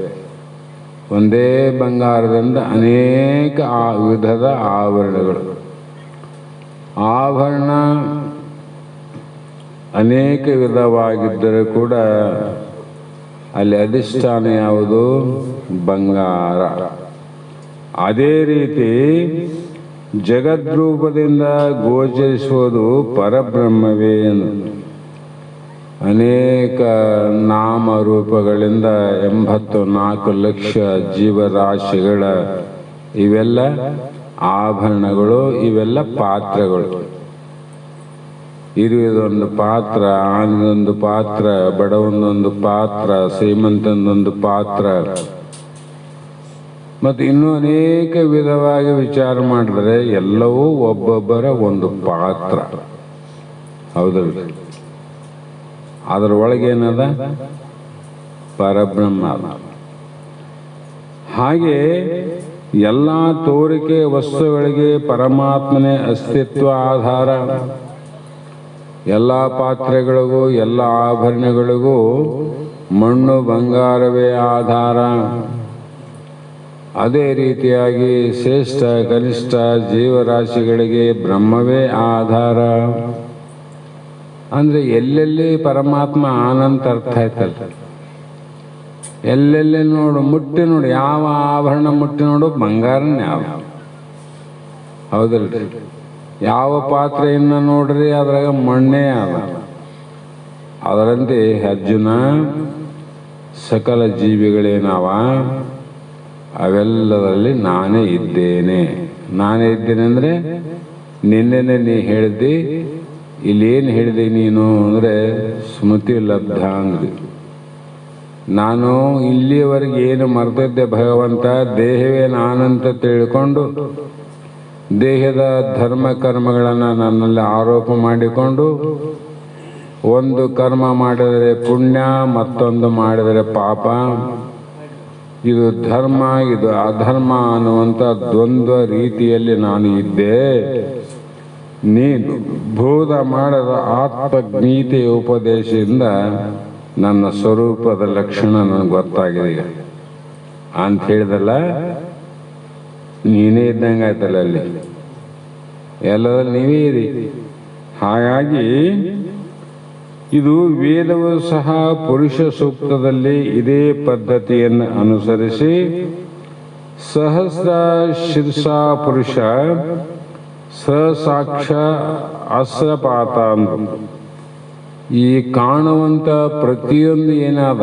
ಒಂದೇ ಬಂಗಾರದಿಂದ ಅನೇಕ ವಿಧದ ಆಭರಣಗಳು. ಆಭರಣ ಅನೇಕ ವಿಧವಾಗಿದ್ದರೂ ಕೂಡ ಅಲ್ಲಿ ಅಧಿಷ್ಠಾನ ಯಾವುದು? ಬಂಗಾರ. ಅದೇ ರೀತಿ ಜಗದ್ರೂಪದಿಂದ ಗೋಚರಿಸುವುದು ಪರಬ್ರಹ್ಮವೇ. ಅನೇಕ ನಾಮರೂಪಗಳಿಂದ 84 ಲಕ್ಷ ಜೀವರಾಶಿಗಳ ಇವೆಲ್ಲ ಆಭರಣಗಳು, ಇವೆಲ್ಲ ಪಾತ್ರಗಳು. ಇರುವುದೊಂದು ಪಾತ್ರ, ಆನದೊಂದು ಪಾತ್ರ, ಬಡವನೊಂದು ಪಾತ್ರ, ಶ್ರೀಮಂತನೊಂದು ಪಾತ್ರ, ಮತ್ತು ಇನ್ನೂ ಅನೇಕ ವಿಧವಾಗಿ ವಿಚಾರ ಮಾಡಿದ್ರೆ ಎಲ್ಲವೂ ಒಬ್ಬೊಬ್ಬರ ಒಂದು ಪಾತ್ರ. ಹೌದಲ್ಲ? ಅದರೊಳಗೇನದ? ಪರಬ್ರಹ್ಮ. ಹಾಗೆ ಎಲ್ಲ ತೋರಿಕೆ ವಸ್ತುಗಳಿಗೆ ಪರಮಾತ್ಮನೇ ಅಸ್ತಿತ್ವ ಆಧಾರ. ಎಲ್ಲ ಪಾತ್ರೆಗಳಿಗೂ ಎಲ್ಲ ಆಭರಣಗಳಿಗೂ ಮಣ್ಣು ಬಂಗಾರವೇ ಆಧಾರ. ಅದೇ ರೀತಿಯಾಗಿ ಶ್ರೇಷ್ಠ ಕನಿಷ್ಠ ಜೀವರಾಶಿಗಳಿಗೆ ಬ್ರಹ್ಮವೇ ಆಧಾರ. ಅಂದ್ರೆ ಎಲ್ಲೆಲ್ಲಿ ಪರಮಾತ್ಮ ಆನಂತ ಅರ್ಥ ಆಯ್ತಲ್ಲ. ಎಲ್ಲೆಲ್ಲಿ ನೋಡು, ಮುಟ್ಟಿ ನೋಡು, ಯಾವ ಆಭರಣ ಮುಟ್ಟಿ ನೋಡು ಬಂಗಾರನೇ ಯಾವ. ಹೌದಲ್ರಿ? ಯಾವ ಪಾತ್ರೆಯನ್ನು ನೋಡ್ರಿ ಅದ್ರಾಗ ಮಣ್ಣೇ ಅದ. ಅದರಂತೆ ಅರ್ಜುನ, ಸಕಲ ಜೀವಿಗಳೇನವ ಅವೆಲ್ಲದರಲ್ಲಿ ನಾನೇ ಇದ್ದೇನೆ. ನಾನೇ ಇದ್ದೇನೆ ಅಂದರೆ ನಿನ್ನೆನೆ ನೀ ಹೇಳಿದ್ದಿ, ಇಲ್ಲೇನು ಹೇಳಿದೆ ನೀನು ಅಂದರೆ ಸ್ಮೃತಿ ಲಬ್ಧ ಅಂದ್ರಿ. ನಾನು ಇಲ್ಲಿಯವರೆಗೆ ಏನು ಮರೆತಿದ್ದೆ ಭಗವಂತ, ದೇಹವೇ ನಾನಂತ ತಿಳ್ಕೊಂಡು ದೇಹದ ಧರ್ಮ ಕರ್ಮಗಳನ್ನು ನನ್ನಲ್ಲಿ ಆರೋಪ ಮಾಡಿಕೊಂಡು ಒಂದು ಕರ್ಮ ಮಾಡಿದರೆ ಪುಣ್ಯ, ಮತ್ತೊಂದು ಮಾಡಿದರೆ ಪಾಪ, ಇದು ಧರ್ಮ ಇದು ಅಧರ್ಮ ಅನ್ನುವಂಥ ದ್ವಂದ್ವ ರೀತಿಯಲ್ಲಿ ನಾನು ಇದ್ದೆ. ನೀನು ಬೋಧ ಮಾಡದ ಆತ್ಮಜ್ಞೀತೆಯ ಉಪದೇಶದಿಂದ ನನ್ನ ಸ್ವರೂಪದ ಲಕ್ಷಣ ನನಗೆ ಗೊತ್ತಾಗಿದೆ ಈಗ ಅಂತ ಹೇಳಿದಲ್ಲ. ನೀನೇ ಇದ್ದಂಗೆ ಆಯ್ತಲ್ಲ, ಅಲ್ಲಿ ಎಲ್ಲದಲ್ಲಿ ನೀವೇ ಇರಿ. ಹಾಗಾಗಿ ಇದು ವೇದವು ಸಹ ಪುರುಷ ಸೂಕ್ತದಲ್ಲಿ ಇದೇ ಪದ್ಧತಿಯನ್ನು ಅನುಸರಿಸಿ ಸಹಸ್ರ ಶಿರ್ಷಾ ಪುರುಷ ಸಸಾಕ್ಷ ಅಸ್ರಪಾತ ಅಂದ್ರು. ಈ ಕಾಣುವಂಥ ಪ್ರತಿಯೊಂದು ಏನಾದ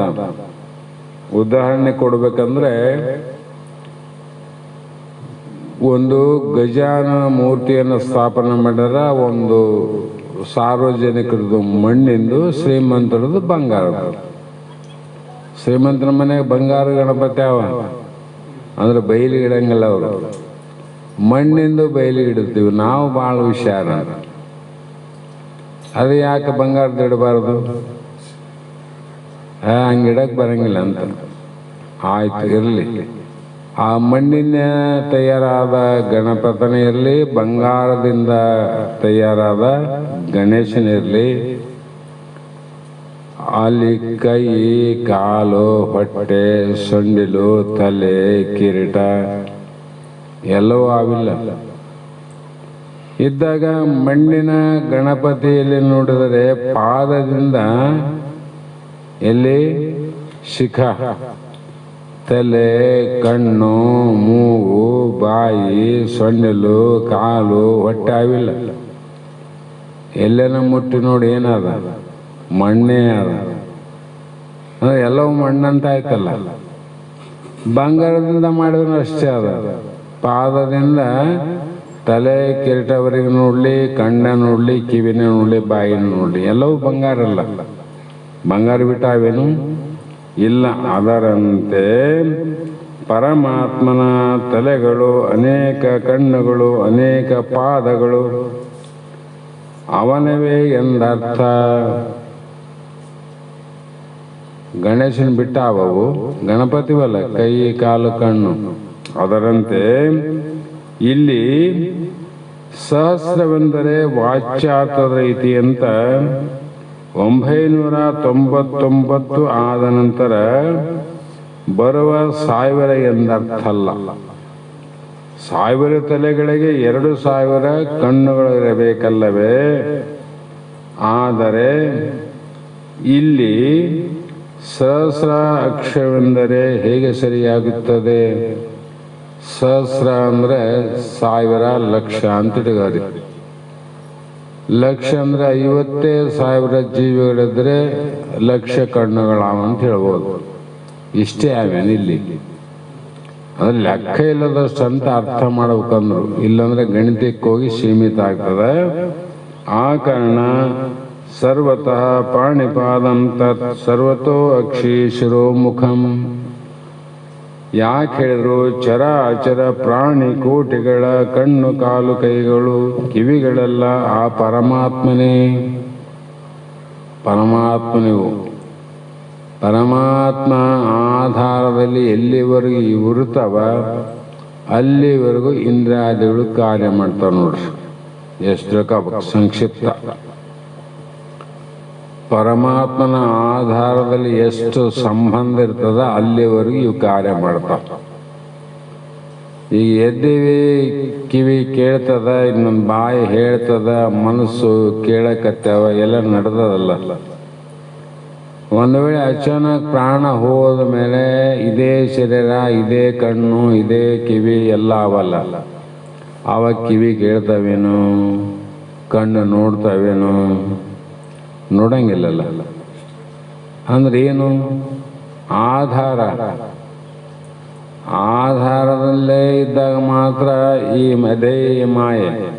ಉದಾಹರಣೆ ಕೊಡ್ಬೇಕಂದ್ರೆ, ಒಂದು ಗಜಾನನ ಮೂರ್ತಿಯನ್ನು ಸ್ಥಾಪನೆ ಮಾಡಿದ್ರೆ ಒಂದು ಸಾರ್ವಜನಿಕರದು ಮಣ್ಣಿಂದು, ಶ್ರೀಮಂತರದು ಬಂಗಾರದ. ಶ್ರೀಮಂತರ ಮನೆಗೆ ಬಂಗಾರ ಗಣಪತಿ ಅವ ಅಂದ್ರೆ ಬಯಲಿಗಿಡಂಗಿಲ್ಲ ಅವರು, ಮಣ್ಣಿಂದು ಬಯಲಿಗಿಡ್ತೀವಿ ನಾವು. ಭಾಳ ಹುಷಾರ. ಅದು ಯಾಕೆ ಬಂಗಾರದ ಇಡಬಾರ್ದು? ಹಂಗಿಡಕ್ಕೆ ಬರಂಗಿಲ್ಲ ಅಂತ. ಆಯ್ತು, ಇರಲಿ. ಆ ಮಣ್ಣಿನ ತಯಾರಾದ ಗಣಪತನ ಇರಲಿ, ಬಂಗಾರದಿಂದ ತಯಾರಾದ ಗಣೇಶನಿರಲಿ, ಅಲ್ಲಿ ಕೈ, ಕಾಲು, ಹೊಟ್ಟೆ, ಸೊಂಡಿಲು, ತಲೆ, ಕಿರೀಟ ಎಲ್ಲವೂ ಆವಿಲ್ಲ ಇದ್ದಾಗ ಮಣ್ಣಿನ ಗಣಪತಿಯಲ್ಲಿ ನೋಡಿದರೆ ಪಾದದಿಂದ ಎಲ್ಲಿ ಶಿಖ, ತಲೆ, ಕಣ್ಣು, ಮೂಗು, ಬಾಯಿ, ಸೊಂಡಿಲು, ಕಾಲು, ಹೊಟ್ಟೆ ಆವಿಲ್ಲ. ಎಲ್ಲೇನ ಮುಟ್ಟಿ ನೋಡಿ ಏನದ? ಮಣ್ಣೇ ಅದ. ಅಂದ್ರೆ ಎಲ್ಲವೂ ಮಣ್ಣಂತ ಆಯ್ತಲ್ಲ. ಬಂಗಾರದಿಂದ ಮಾಡಿದ್ರು ಅಷ್ಟೇ ಅದ. ಪಾದದಿಂದ ತಲೆ ಕಿರೀಟವರೆಗೆ ನೋಡ್ಲಿ, ಕಣ್ಣ ನೋಡ್ಲಿ, ಕಿವಿನ ನೋಡ್ಲಿ, ಬಾಯಿನ ನೋಡ್ಲಿ, ಎಲ್ಲವೂ ಬಂಗಾರ ಅಲ್ಲ. ಬಂಗಾರ ಬಿಟ್ಟಾವೇನು ಇಲ್ಲ. ಅದರಂತೆ ಪರಮಾತ್ಮನ ತಲೆಗಳು ಅನೇಕ, ಕಣ್ಣುಗಳು ಅನೇಕ, ಪಾದಗಳು ಅವನವೇ ಎಂದರ್ಥ. ಗಣೇಶನ್ ಬಿಟ್ಟಾವವು, ಗಣಪತಿವಲ್ಲ, ಕೈ, ಕಾಲು, ಕಣ್ಣು. ಅದರಂತೆ ಇಲ್ಲಿ ಸಹಸ್ರವೆಂದರೆ ವಾಚ್ಯಾರ್ಥದ ರೀತಿ ಅಂತ 999 ಆದ ನಂತರ ಬರುವ 1000 ಎಂದರ್ಥ ಅಲ್ಲ. 1000 ತಲೆಗಳಿಗೆ 2000 ಕಣ್ಣುಗಳು ಇರಬೇಕಲ್ಲವೇ? ಆದರೆ ಇಲ್ಲಿ ಸಹಸ್ರ ಅಕ್ಷರವೆಂದರೆ ಹೇಗೆ ಸರಿಯಾಗುತ್ತದೆ? ಸಹಸ್ರ ಅಂದ್ರೆ 1000, ಲಕ್ಷ ಅಂತ ಇಟ್ಕೋರಿ. ಲಕ್ಷ ಅಂದ್ರೆ 50,000 ಜೀವಿಗಳಿದ್ರೆ ಲಕ್ಷ ಕಣ್ಣುಗಳಾವಂತ ಹೇಳ್ಬೋದು. ಇಷ್ಟೇ ಆವೇನು ಇಲ್ಲಿ? ಅದ್ರ ಲೆಕ್ಕ ಇಲ್ಲದಷ್ಟು ಅಂತ ಅರ್ಥ ಮಾಡ್ಬೇಕಂದ್ರು, ಇಲ್ಲಾಂದ್ರೆ ಗಣಿತಕ್ಕೆ ಹೋಗಿ ಸೀಮಿತ ಆಗ್ತದೆ. ಆ ಕಾರಣ ಸರ್ವತಃ ಪಾಣಿಪಾದಂ ತತ್ ಸರ್ವತೋ ಅಕ್ಷಿ ಶಿರೋಮುಖಂ. ಯಾಕೆ ಹೇಳಿದ್ರು? ಚರಾಚರ ಪ್ರಾಣಿ ಕೋಟಿಗಳ ಕಣ್ಣು, ಕಾಲು, ಕೈಗಳು, ಕಿವಿಗಳೆಲ್ಲ ಆ ಪರಮಾತ್ಮನೇ. ಪರಮಾತ್ಮನಿವು. ಪರಮಾತ್ಮ ಆಧಾರದಲ್ಲಿ ಎಲ್ಲಿವರೆಗೂ ಇರುತ್ತವ ಅಲ್ಲಿವರೆಗೂ ಇಂದ್ರಿಯಾದಿಗಳು ಕಾರ್ಯ ಮಾಡ್ತಾವ ನೋಡ್ರಿ. ಎಷ್ಟು ಸಂಕ್ಷಿಪ್ತ. ಪರಮಾತ್ಮನ ಆಧಾರದಲ್ಲಿ ಎಷ್ಟು ಸಂಬಂಧ ಇರ್ತದ ಅಲ್ಲಿವರೆಗೂ ಇವು ಕಾರ್ಯ ಮಾಡ್ತಾವ. ಈಗ ಎದ್ದೀವಿ, ಕಿವಿ ಕೇಳ್ತದ, ಇನ್ನೊಂದು ಬಾಯಿ ಹೇಳ್ತದ, ಮನಸ್ಸು ಕೇಳಕತ್ತವ, ಎಲ್ಲ ನಡೆದದಲ್ಲ. ಒಂದು ವೇಳೆ ಅಚಾನಕ್ ಪ್ರಾಣ ಹೋದ ಮೇಲೆ ಇದೇ ಶರೀರ, ಇದೇ ಕಣ್ಣು, ಇದೇ ಕಿವಿ ಎಲ್ಲ ಅವಲ್ಲ. ಅವ ಕಿವಿ ಕೇಳ್ತಾವೇನು, ಕಣ್ಣು ನೋಡ್ತಾವೇನು? ನೋಡಂಗಿಲ್ಲಲ್ಲ. ಅಂದ್ರೆ ಏನು? ಆಧಾರ. ಆಧಾರದಲ್ಲೇ ಇದ್ದಾಗ ಮಾತ್ರ ಈ ಅದೇ ಮಾಯೆ.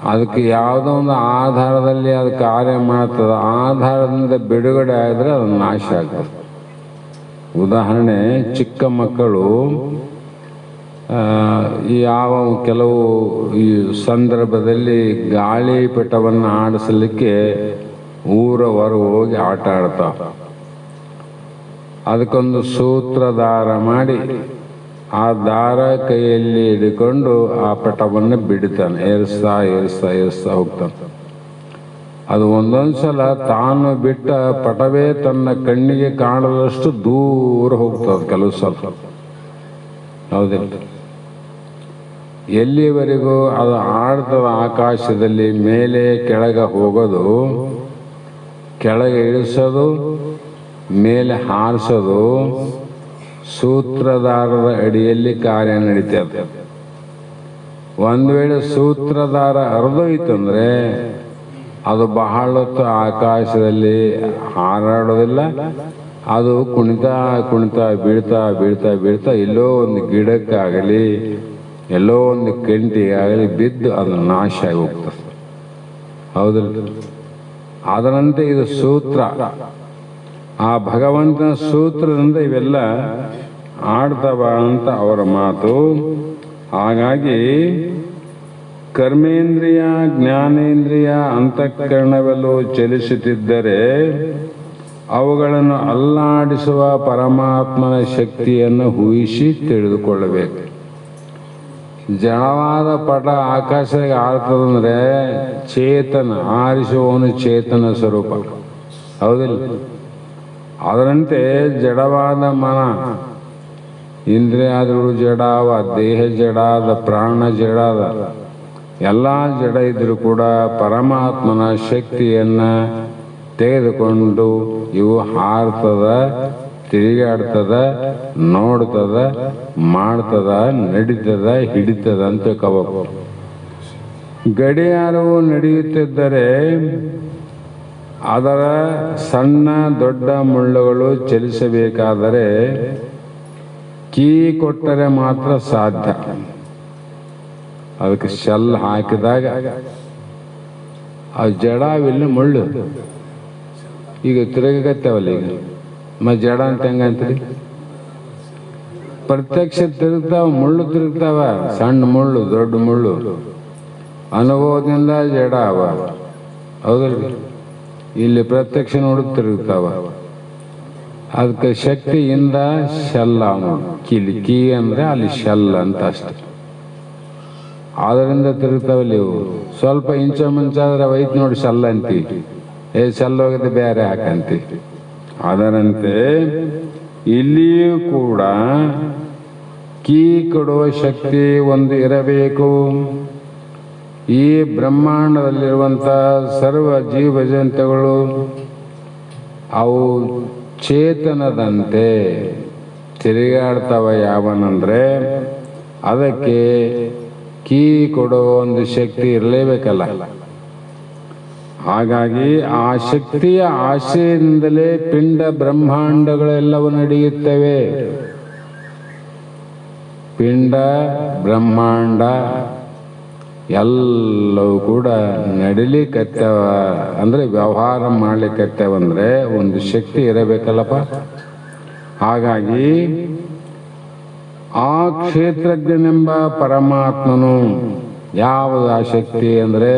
ಅದಕ್ಕೆ ಯಾವುದೋ ಒಂದು ಆಧಾರದಲ್ಲಿ ಅದು ಕಾರ್ಯ ಮಾಡ್ತದೆ. ಆಧಾರದಿಂದ ಬಿಡುಗಡೆ ಆದರೆ ಅದು ನಾಶ ಆಗ್ತದೆ. ಉದಾಹರಣೆ, ಚಿಕ್ಕ ಮಕ್ಕಳು ಯಾವ ಕೆಲವು ಈ ಸಂದರ್ಭದಲ್ಲಿ ಗಾಳಿಪಟವನ್ನು ಆಡಿಸಲಿಕ್ಕೆ ಊರ ಹೊರಗೆ ಹೋಗಿ ಆಟ ಆಡ್ತಾವ. ಅದಕ್ಕೊಂದು ಸೂತ್ರಧಾರ ಮಾಡಿ ಆ ದಾರ ಕೈಯಲ್ಲಿ ಹಿಡ್ಕೊಂಡು ಆ ಪಟವನ್ನು ಬಿಡ್ತಾನೆ, ಏರಿಸ್ತಾ ಏರಿಸ್ತಾ ಏರಿಸ್ತಾ ಹೋಗ್ತಾನೆ. ಅದು ಒಂದೊಂದ್ಸಲ ತಾನು ಬಿಟ್ಟ ಪಟವೇ ತನ್ನ ಕಣ್ಣಿಗೆ ಕಾಣದಷ್ಟು ದೂರ ಹೋಗ್ತದೆ ಕೆಲವು ಸಲ. ಹೌದಿಲ್ಲ? ಎಲ್ಲಿವರೆಗೂ ಅದು ಆಡ್ತದ ಆಕಾಶದಲ್ಲಿ, ಮೇಲೆ ಕೆಳಗೆ ಹೋಗೋದು, ಕೆಳಗೆ ಇಳಿಸೋದು, ಮೇಲೆ ಹಾರಿಸೋದು ಸೂತ್ರಧಾರದ ಅಡಿಯಲ್ಲಿ ಕಾರ್ಯ ನಡೀತದೆ. ಒಂದು ವೇಳೆ ಸೂತ್ರಧಾರ ಹರಿದೋಯ್ತಂದ್ರೆ ಅದು ಬಹಳ ಹೊತ್ತು ಆಕಾಶದಲ್ಲಿ ಹಾರಾಡೋದಿಲ್ಲ. ಅದು ಕುಣಿತಾ ಕುಣಿತಾ ಬೀಳ್ತಾ ಬೀಳ್ತಾ ಬೀಳ್ತಾ ಎಲ್ಲೋ ಒಂದು ಗಿಡಕ್ಕಾಗಲಿ ಎಲ್ಲೋ ಒಂದು ಕೆಂಟಿಗಾಗಲಿ ಬಿದ್ದು ಅದು ನಾಶ ಆಗಿ ಹೋಗ್ತದೆ. ಹೌದಿಲ್ಲ? ಅದರಂತೆ ಇದು ಸೂತ್ರ. ಆ ಭಗವಂತನ ಸೂತ್ರದಿಂದ ಇವೆಲ್ಲ ಆಡ್ತವ ಅಂತ ಅವರ ಮಾತು. ಹಾಗಾಗಿ ಕರ್ಮೇಂದ್ರಿಯ, ಜ್ಞಾನೇಂದ್ರಿಯ, ಅಂತಃಕರಣವೆಲ್ಲವೂ ಚಲಿಸುತ್ತಿದ್ದರೆ ಅವುಗಳನ್ನು ಅಲ್ಲಾಡಿಸುವ ಪರಮಾತ್ಮನ ಶಕ್ತಿಯನ್ನು ಊಹಿಸಿ ತಿಳಿದುಕೊಳ್ಳಬೇಕು. ಜಡವಾದ ಪಟ ಆಕಾಶಕ್ಕೆ ಆಡ್ತದಂದ್ರೆ ಚೇತನ, ಆರಿಸುವವನು ಚೇತನ ಸ್ವರೂಪ. ಹೌದಿಲ್ಲ? ಅದರಂತೆ ಜಡವಾದ ಮನ, ಇಂದ್ರಿಯಾದಿಗಳು ಜಡಾವ, ದೇಹ ಜಡಾದ, ಪ್ರಾಣ ಜಡಾದ, ಎಲ್ಲ ಜಡ ಇದ್ರೂ ಕೂಡ ಪರಮಾತ್ಮನ ಶಕ್ತಿಯನ್ನು ತೆಗೆದುಕೊಂಡು ಇವು ಹಾರ್ತದ, ತಿರುಗಾಡ್ತದ, ನೋಡ್ತದ, ಮಾಡ್ತದ, ನಡೀತದ, ಹಿಡಿತದ ಅಂತ ತಿಳ್ಕೋಬೇಕು. ಗಡಿಯಾರವು ನಡೆಯುತ್ತಿದ್ದರೆ ಅದರ ಸಣ್ಣ ದೊಡ್ಡ ಮುಳ್ಳುಗಳು ಚಲಿಸಬೇಕಾದರೆ ಕೀ ಕೊಟ್ಟರೆ ಮಾತ್ರ ಸಾಧ್ಯ. ಅದಕ್ಕೆ ಶೆಲ್ ಹಾಕಿದಾಗ ಆ ಜಡವಿಲ್ಲ ಮುಳ್ಳು ಈಗ ತಿರುಗತ್ತವಲ್ಲ. ಈಗ ಜಡ ಅಂತ ಹೆಂಗಂತೀರಿ? ಪ್ರತ್ಯಕ್ಷ ತಿರುಗ್ತಾವ, ಮುಳ್ಳು ತಿರುಗ್ತಾವ, ಸಣ್ಣ ಮುಳ್ಳು ದೊಡ್ಡ ಮುಳ್ಳು ಅನುಭವದಿಂದ ಜಡ ಅವ. ಹೌದಲ್ರಿ? ಇಲ್ಲಿ ಪ್ರತ್ಯಕ್ಷ ನೋಡಿ ತಿರುಗ್ತಾವ. ಅದಕ್ಕೆ ಶಕ್ತಿಯಿಂದ ಶೆಲ್ಲ ನೋಡಿ, ಕಿಲಿ ಕೀ ಅಂದ್ರೆ ಅಲ್ಲಿ ಶೆಲ್ ಅಂತ ಅಷ್ಟೆ. ಅದರಿಂದ ತಿರುಗ್ತಾವಲ್ಲಿ ಇವು. ಸ್ವಲ್ಪ ಇಂಚ ಮುಂಚಾದ್ರೆ ಒಯ್ತು ನೋಡಿ ಶೆಲ್ಲ ಅಂತೀವಿ. ಶೆಲ್ಲ ಹೋಗದೆ ಬೇರೆ ಹಾಕಂತೀವಿ. ಅದರಂತೆ ಇಲ್ಲಿಯೂ ಕೂಡ ಕೀ ಕೊಡುವ ಶಕ್ತಿ ಒಂದು ಇರಬೇಕು. ಈ ಬ್ರಹ್ಮಾಂಡದಲ್ಲಿರುವಂಥ ಸರ್ವ ಜೀವಜಂತುಗಳು ಅವು ಚೇತನದಂತೆ ತಿರುಗಾಡ್ತವ. ಯಾವನಂದ್ರೆ ಅದಕ್ಕೆ ಕೀ ಕೊಡುವ ಒಂದು ಶಕ್ತಿ ಇರಲೇಬೇಕಲ್ಲ. ಹಾಗಾಗಿ ಆ ಶಕ್ತಿಯ ಆಶೆಯಿಂದಲೇ ಪಿಂಡ ಬ್ರಹ್ಮಾಂಡಗಳೆಲ್ಲವೂ ನಡೆಯುತ್ತವೆ. ಪಿಂಡ ಬ್ರಹ್ಮಾಂಡ ಎಲ್ಲವೂ ಕೂಡ ನಡಿಲಿಕ್ಕತ್ತವ. ಅಂದ್ರೆ ವ್ಯವಹಾರ ಮಾಡ್ಲಿಕ್ಕತ್ತವಂದ್ರೆ ಒಂದು ಶಕ್ತಿ ಇರಬೇಕಲ್ಲಪ್ಪ. ಹಾಗಾಗಿ ಆ ಕ್ಷೇತ್ರಜ್ಞನೆಂಬ ಪರಮಾತ್ಮನು ಯಾವುದು ಆ ಶಕ್ತಿ ಅಂದ್ರೆ,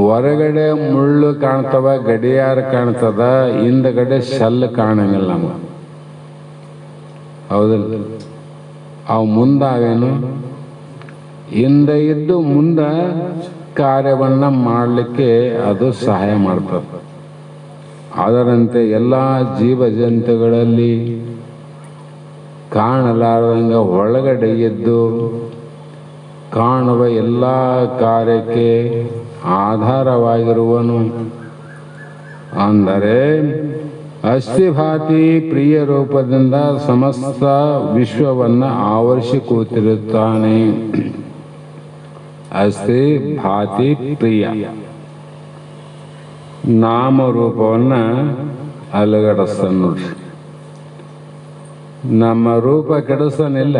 ಹೊರಗಡೆ ಮುಳ್ಳು ಕಾಣ್ತವ, ಗಡಿಯಾರ ಕಾಣ್ತದ, ಹಿಂದಗಡೆ ಶೆಲ್ ಕಾಣಂಗಿಲ್ಲ ನಮಗೆ. ಹೌದಿಲ್ಲ? ಅವು ಮುಂದಾವೇನು? ಹಿಂದೆ ಇದ್ದು ಮುಂದ ಕಾರ್ಯವನ್ನ ಮಾಡಲಿಕ್ಕೆ ಅದು ಸಹಾಯ ಮಾಡ್ತದೆ. ಅದರಂತೆ ಎಲ್ಲ ಜೀವ ಜಂತುಗಳಲ್ಲಿ ಕಾಣಲಾರದಂಗ ಒಳಗಡೆ ಇದ್ದು ಕಾಣುವ ಎಲ್ಲ ಕಾರ್ಯಕ್ಕೆ ಆಧಾರವಾಗಿರುವನು. ಅಂದರೆ ಅಸ್ಥಿಭಾತಿ ಪ್ರಿಯ ರೂಪದಿಂದ ಸಮಸ್ತ ವಿಶ್ವವನ್ನು ಆವರಿಸಿ ಕೂತಿರುತ್ತಾನೆ. ಅಸ್ಥಿ ಭಾತಿ ಪ್ರಿಯ ನಾಮರೂಪವನ್ನು ಅಲುಗಡಿಸ್ತಾನೆ ನೋಡ್ರಿ. ನಮ್ಮ ರೂಪ ಕೆಡಿಸ್ತಾನಿಲ್ಲ,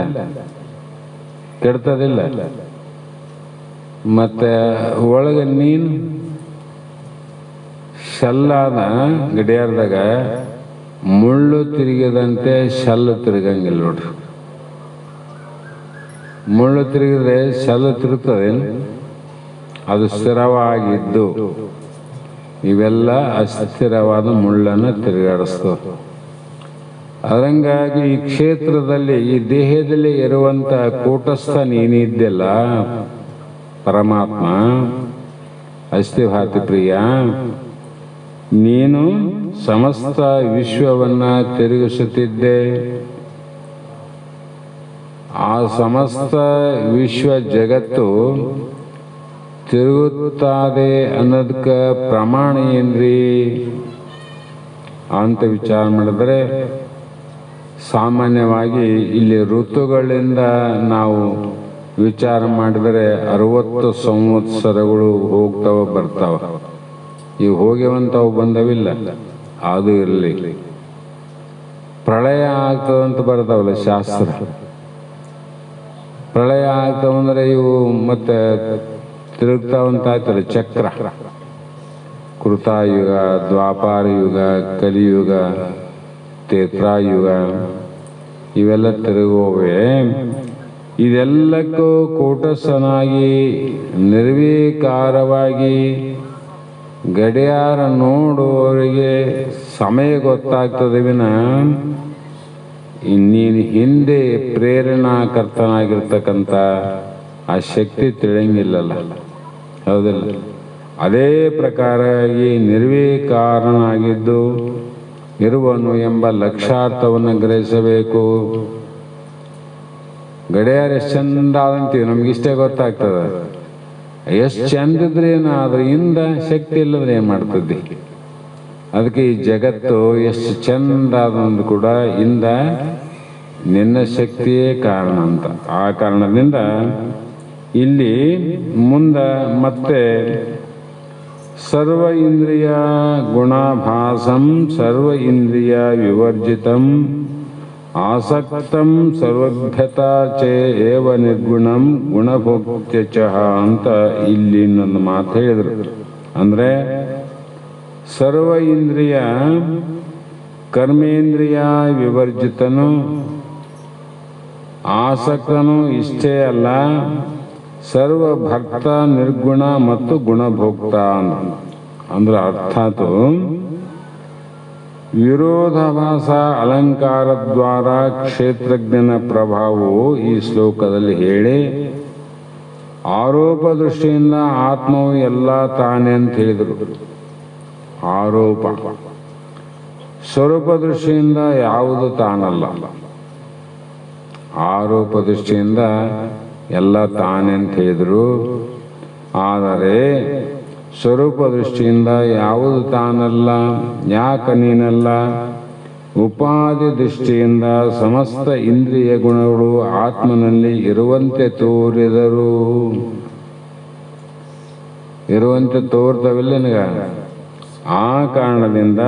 ಕೆಡ್ತದಿಲ್ಲ. ಮತ್ತೆ ಒಳಗೆ ನೀನು ಶಲ್ಲಾದ ಗಡಿಯಾರದಾಗ ಮುಳ್ಳು ತಿರುಗಿದಂತೆ ಶಲ್ಲು ತಿರುಗಂಗಿಲ್ಲ ನೋಡ್ರಿ. ಮುಳ್ಳು ತಿರುಗಿದ್ರೆ ಶಲ್ಲು ತಿರುಗ್ತದೆ, ಅದು ಸ್ಥಿರವಾಗಿದ್ದು. ಇವೆಲ್ಲ ಅಸ್ಥಿರವಾದ ಮುಳ್ಳನ್ನು ತಿರುಗಾಡಿಸ್ತವೆ. ಅದರಂಗಾಗಿ ಈ ಕ್ಷೇತ್ರದಲ್ಲಿ, ಈ ದೇಹದಲ್ಲಿ ಇರುವಂಥ ಕೂಟಸ್ಥ ನೀನಿದ್ದೆಲ್ಲ ಪರಮಾತ್ಮ ಅಸ್ಥಿಭಾತಿ ಪ್ರಿಯ, ನೀನು ಸಮಸ್ತ ವಿಶ್ವವನ್ನು ತಿರುಗಿಸುತ್ತಿದ್ದೆ. ಆ ಸಮಸ್ತ ವಿಶ್ವ ಜಗತ್ತು ತಿರುಗುತ್ತದೆ ಅನ್ನೋದಕ್ಕೆ ಪ್ರಮಾಣ ಏನ್ರಿ ಅಂತ ವಿಚಾರ ಮಾಡಿದ್ರೆ, ಸಾಮಾನ್ಯವಾಗಿ ಇಲ್ಲಿ ಋತುಗಳಿಂದ ನಾವು ವಿಚಾರ ಮಾಡಿದರೆ 60 ಸಂವತ್ಸರಗಳು ಹೋಗ್ತಾವ ಬರ್ತಾವ. ಇವು ಹೋಗ್ಯವಂತವು ಬಂದವಿಲ್ಲ. ಅದು ಇರಲಿ, ಪ್ರಳಯ ಆಗ್ತದಂತ ಬರ್ತಾವಲ್ಲ ಶಾಸ್ತ್ರ. ಪ್ರಳಯ ಆಗ್ತಾವಂದ್ರೆ ಇವು ಮತ್ತೆ ತಿರುಗ್ತಾವಂತ ಆಯ್ತಲ್ಲ ಚಕ್ರ. ಕೃತಾಯುಗ, ದ್ವಾಪಾರ ಯುಗ, ಕಲಿಯುಗ, ತ್ರೇತಾಯುಗ, ಇವೆಲ್ಲ ತಿರುಗುವವೆ. ಇದೆಲ್ಲಕ್ಕೂ ಕೂಟಸ್ಥನಾಗಿ ನಿರ್ವಿಕಾರವಾಗಿ ಗಡಿಯಾರ ನೋಡುವವರಿಗೆ ಸಮಯ ಗೊತ್ತಾಗ್ತದೆ ವಿನ ನೀನು ಹಿಂದೆ ಪ್ರೇರಣಾಕರ್ತನಾಗಿರ್ತಕ್ಕಂಥ ಆ ಶಕ್ತಿ ತಿಳಿಯಂಗಿಲ್ಲಲ್ಲ, ಹೌದಿಲ್ಲ? ಅದೇ ಪ್ರಕಾರ ಈ ನಿರ್ವಿಕಾರನಾಗಿದ್ದು ಇರುವನು ಎಂಬ ಲಕ್ಷಾರ್ಥವನ್ನು ಗ್ರಹಿಸಬೇಕು. ಗಡಿಯಾರ ಎಷ್ಟು ಚಂದ ಆದಂತೀವಿ, ನಮ್ಗಿಷ್ಟೇ ಗೊತ್ತಾಗ್ತದೆ. ಎಷ್ಟು ಚಂದ ಇದ್ರೆ ಏನಾದ್ರೆ ಇಂದ ಶಕ್ತಿ ಇಲ್ಲದ್ರೆ ಏನು ಮಾಡ್ತದ್ದಿ? ಅದಕ್ಕೆ ಈ ಜಗತ್ತು ಎಷ್ಟು ಚಂದ ಆದಂದು ಕೂಡ ಇಂದ ನಿನ್ನ ಶಕ್ತಿಯೇ ಕಾರಣ ಅಂತ. ಆ ಕಾರಣದಿಂದ ಇಲ್ಲಿ ಮುಂದೆ ಮತ್ತೆ ಸರ್ವ ಇಂದ್ರಿಯ ಗುಣಾಭಾಸಂ ಸರ್ವ ಇಂದ್ರಿಯ ವಿವರ್ಜಿತಂ ಆಸಕ್ತಂ ಸರ್ವಭ್ಯತಾ ಚೇ ಏವ ನಿರ್ಗುಣಂ ಗುಣಭೋಕ್ತ್ಯ ಚ ಅಂತ ಇಲ್ಲಿ ಇನ್ನೊಂದು ಮಾತು ಹೇಳಿದರು. ಅಂದರೆ ಸರ್ವ ಇಂದ್ರಿಯ ಕರ್ಮೇಂದ್ರಿಯ ವಿವರ್ಜಿತನು, ಆಸಕ್ತನು ಇಷ್ಟೇ ಅಲ್ಲ, ಸರ್ವ ಭಕ್ತ ನಿರ್ಗುಣ ಮತ್ತು ಗುಣಭೋಕ್ತ ಅಂದ್ರೆ ಅರ್ಥಾತ್ ವಿರೋಧಾಭಾಸ ಅಲಂಕಾರದ್ವಾರ ಕ್ಷೇತ್ರಜ್ಞನ ಪ್ರಭಾವವು ಈ ಶ್ಲೋಕದಲ್ಲಿ ಹೇಳಿ, ಆರೋಪ ದೃಷ್ಟಿಯಿಂದ ಆತ್ಮವು ಎಲ್ಲ ತಾನೇ ಅಂತ ಹೇಳಿದರು. ಆರೋಪ ಸ್ವರೂಪ ದೃಷ್ಟಿಯಿಂದ ಯಾವುದು ತಾನಲ್ಲ. ಆರೋಪ ದೃಷ್ಟಿಯಿಂದ ಎಲ್ಲ ತಾನೇ ಅಂತ ಹೇಳಿದರು. ಆದರೆ ಸ್ವರೂಪ ದೃಷ್ಟಿಯಿಂದ ಯಾವುದು ತಾನಲ್ಲ, ಯಾಕೆ ನೀನಲ್ಲ? ಉಪಾಧಿ ದೃಷ್ಟಿಯಿಂದ ಸಮಸ್ತ ಇಂದ್ರಿಯ ಗುಣಗಳು ಆತ್ಮನಲ್ಲಿ ಇರುವಂತೆ ತೋರಿದರು. ಇರುವಂತೆ ತೋರ್ತವಿಲ್ಲ ನಿನಗ. ಆ ಕಾರಣದಿಂದ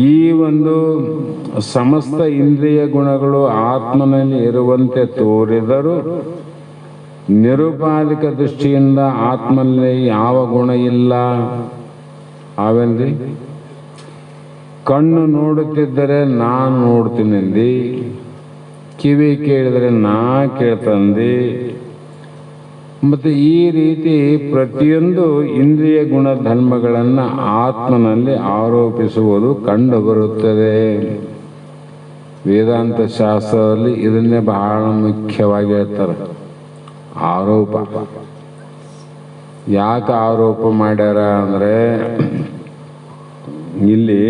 ಈ ಒಂದು ಸಮಸ್ತ ಇಂದ್ರಿಯ ಗುಣಗಳು ಆತ್ಮನಲ್ಲಿ ಇರುವಂತೆ ತೋರಿದರು. ನಿರುಪಾಧಿಕ ದೃಷ್ಟಿಯಿಂದ ಆತ್ಮನಲ್ಲಿ ಯಾವ ಗುಣ ಇಲ್ಲ. ಅವೆಂದಿ ಕಣ್ಣು ನೋಡುತ್ತಿದ್ದರೆ ನಾನು ನೋಡ್ತೀನಂದಿ, ಕಿವಿ ಕೇಳಿದರೆ ನಾ ಕೇಳ್ತಂದಿ. ಮತ್ತು ಈ ರೀತಿ ಪ್ರತಿಯೊಂದು ಇಂದ್ರಿಯ ಗುಣ ಧರ್ಮಗಳನ್ನು ಆತ್ಮನಲ್ಲಿ ಆರೋಪಿಸುವುದು ಕಂಡುಬರುತ್ತದೆ. ವೇದಾಂತ ಶಾಸ್ತ್ರದಲ್ಲಿ ಇದನ್ನೇ ಬಹಳ ಮುಖ್ಯವಾಗಿ ಹೇಳ್ತಾರೆ. ಆರೋಪ ಯಾಕೆ ಆರೋಪ ಮಾಡ್ಯಾರ ಅಂದರೆ, ಇಲ್ಲಿ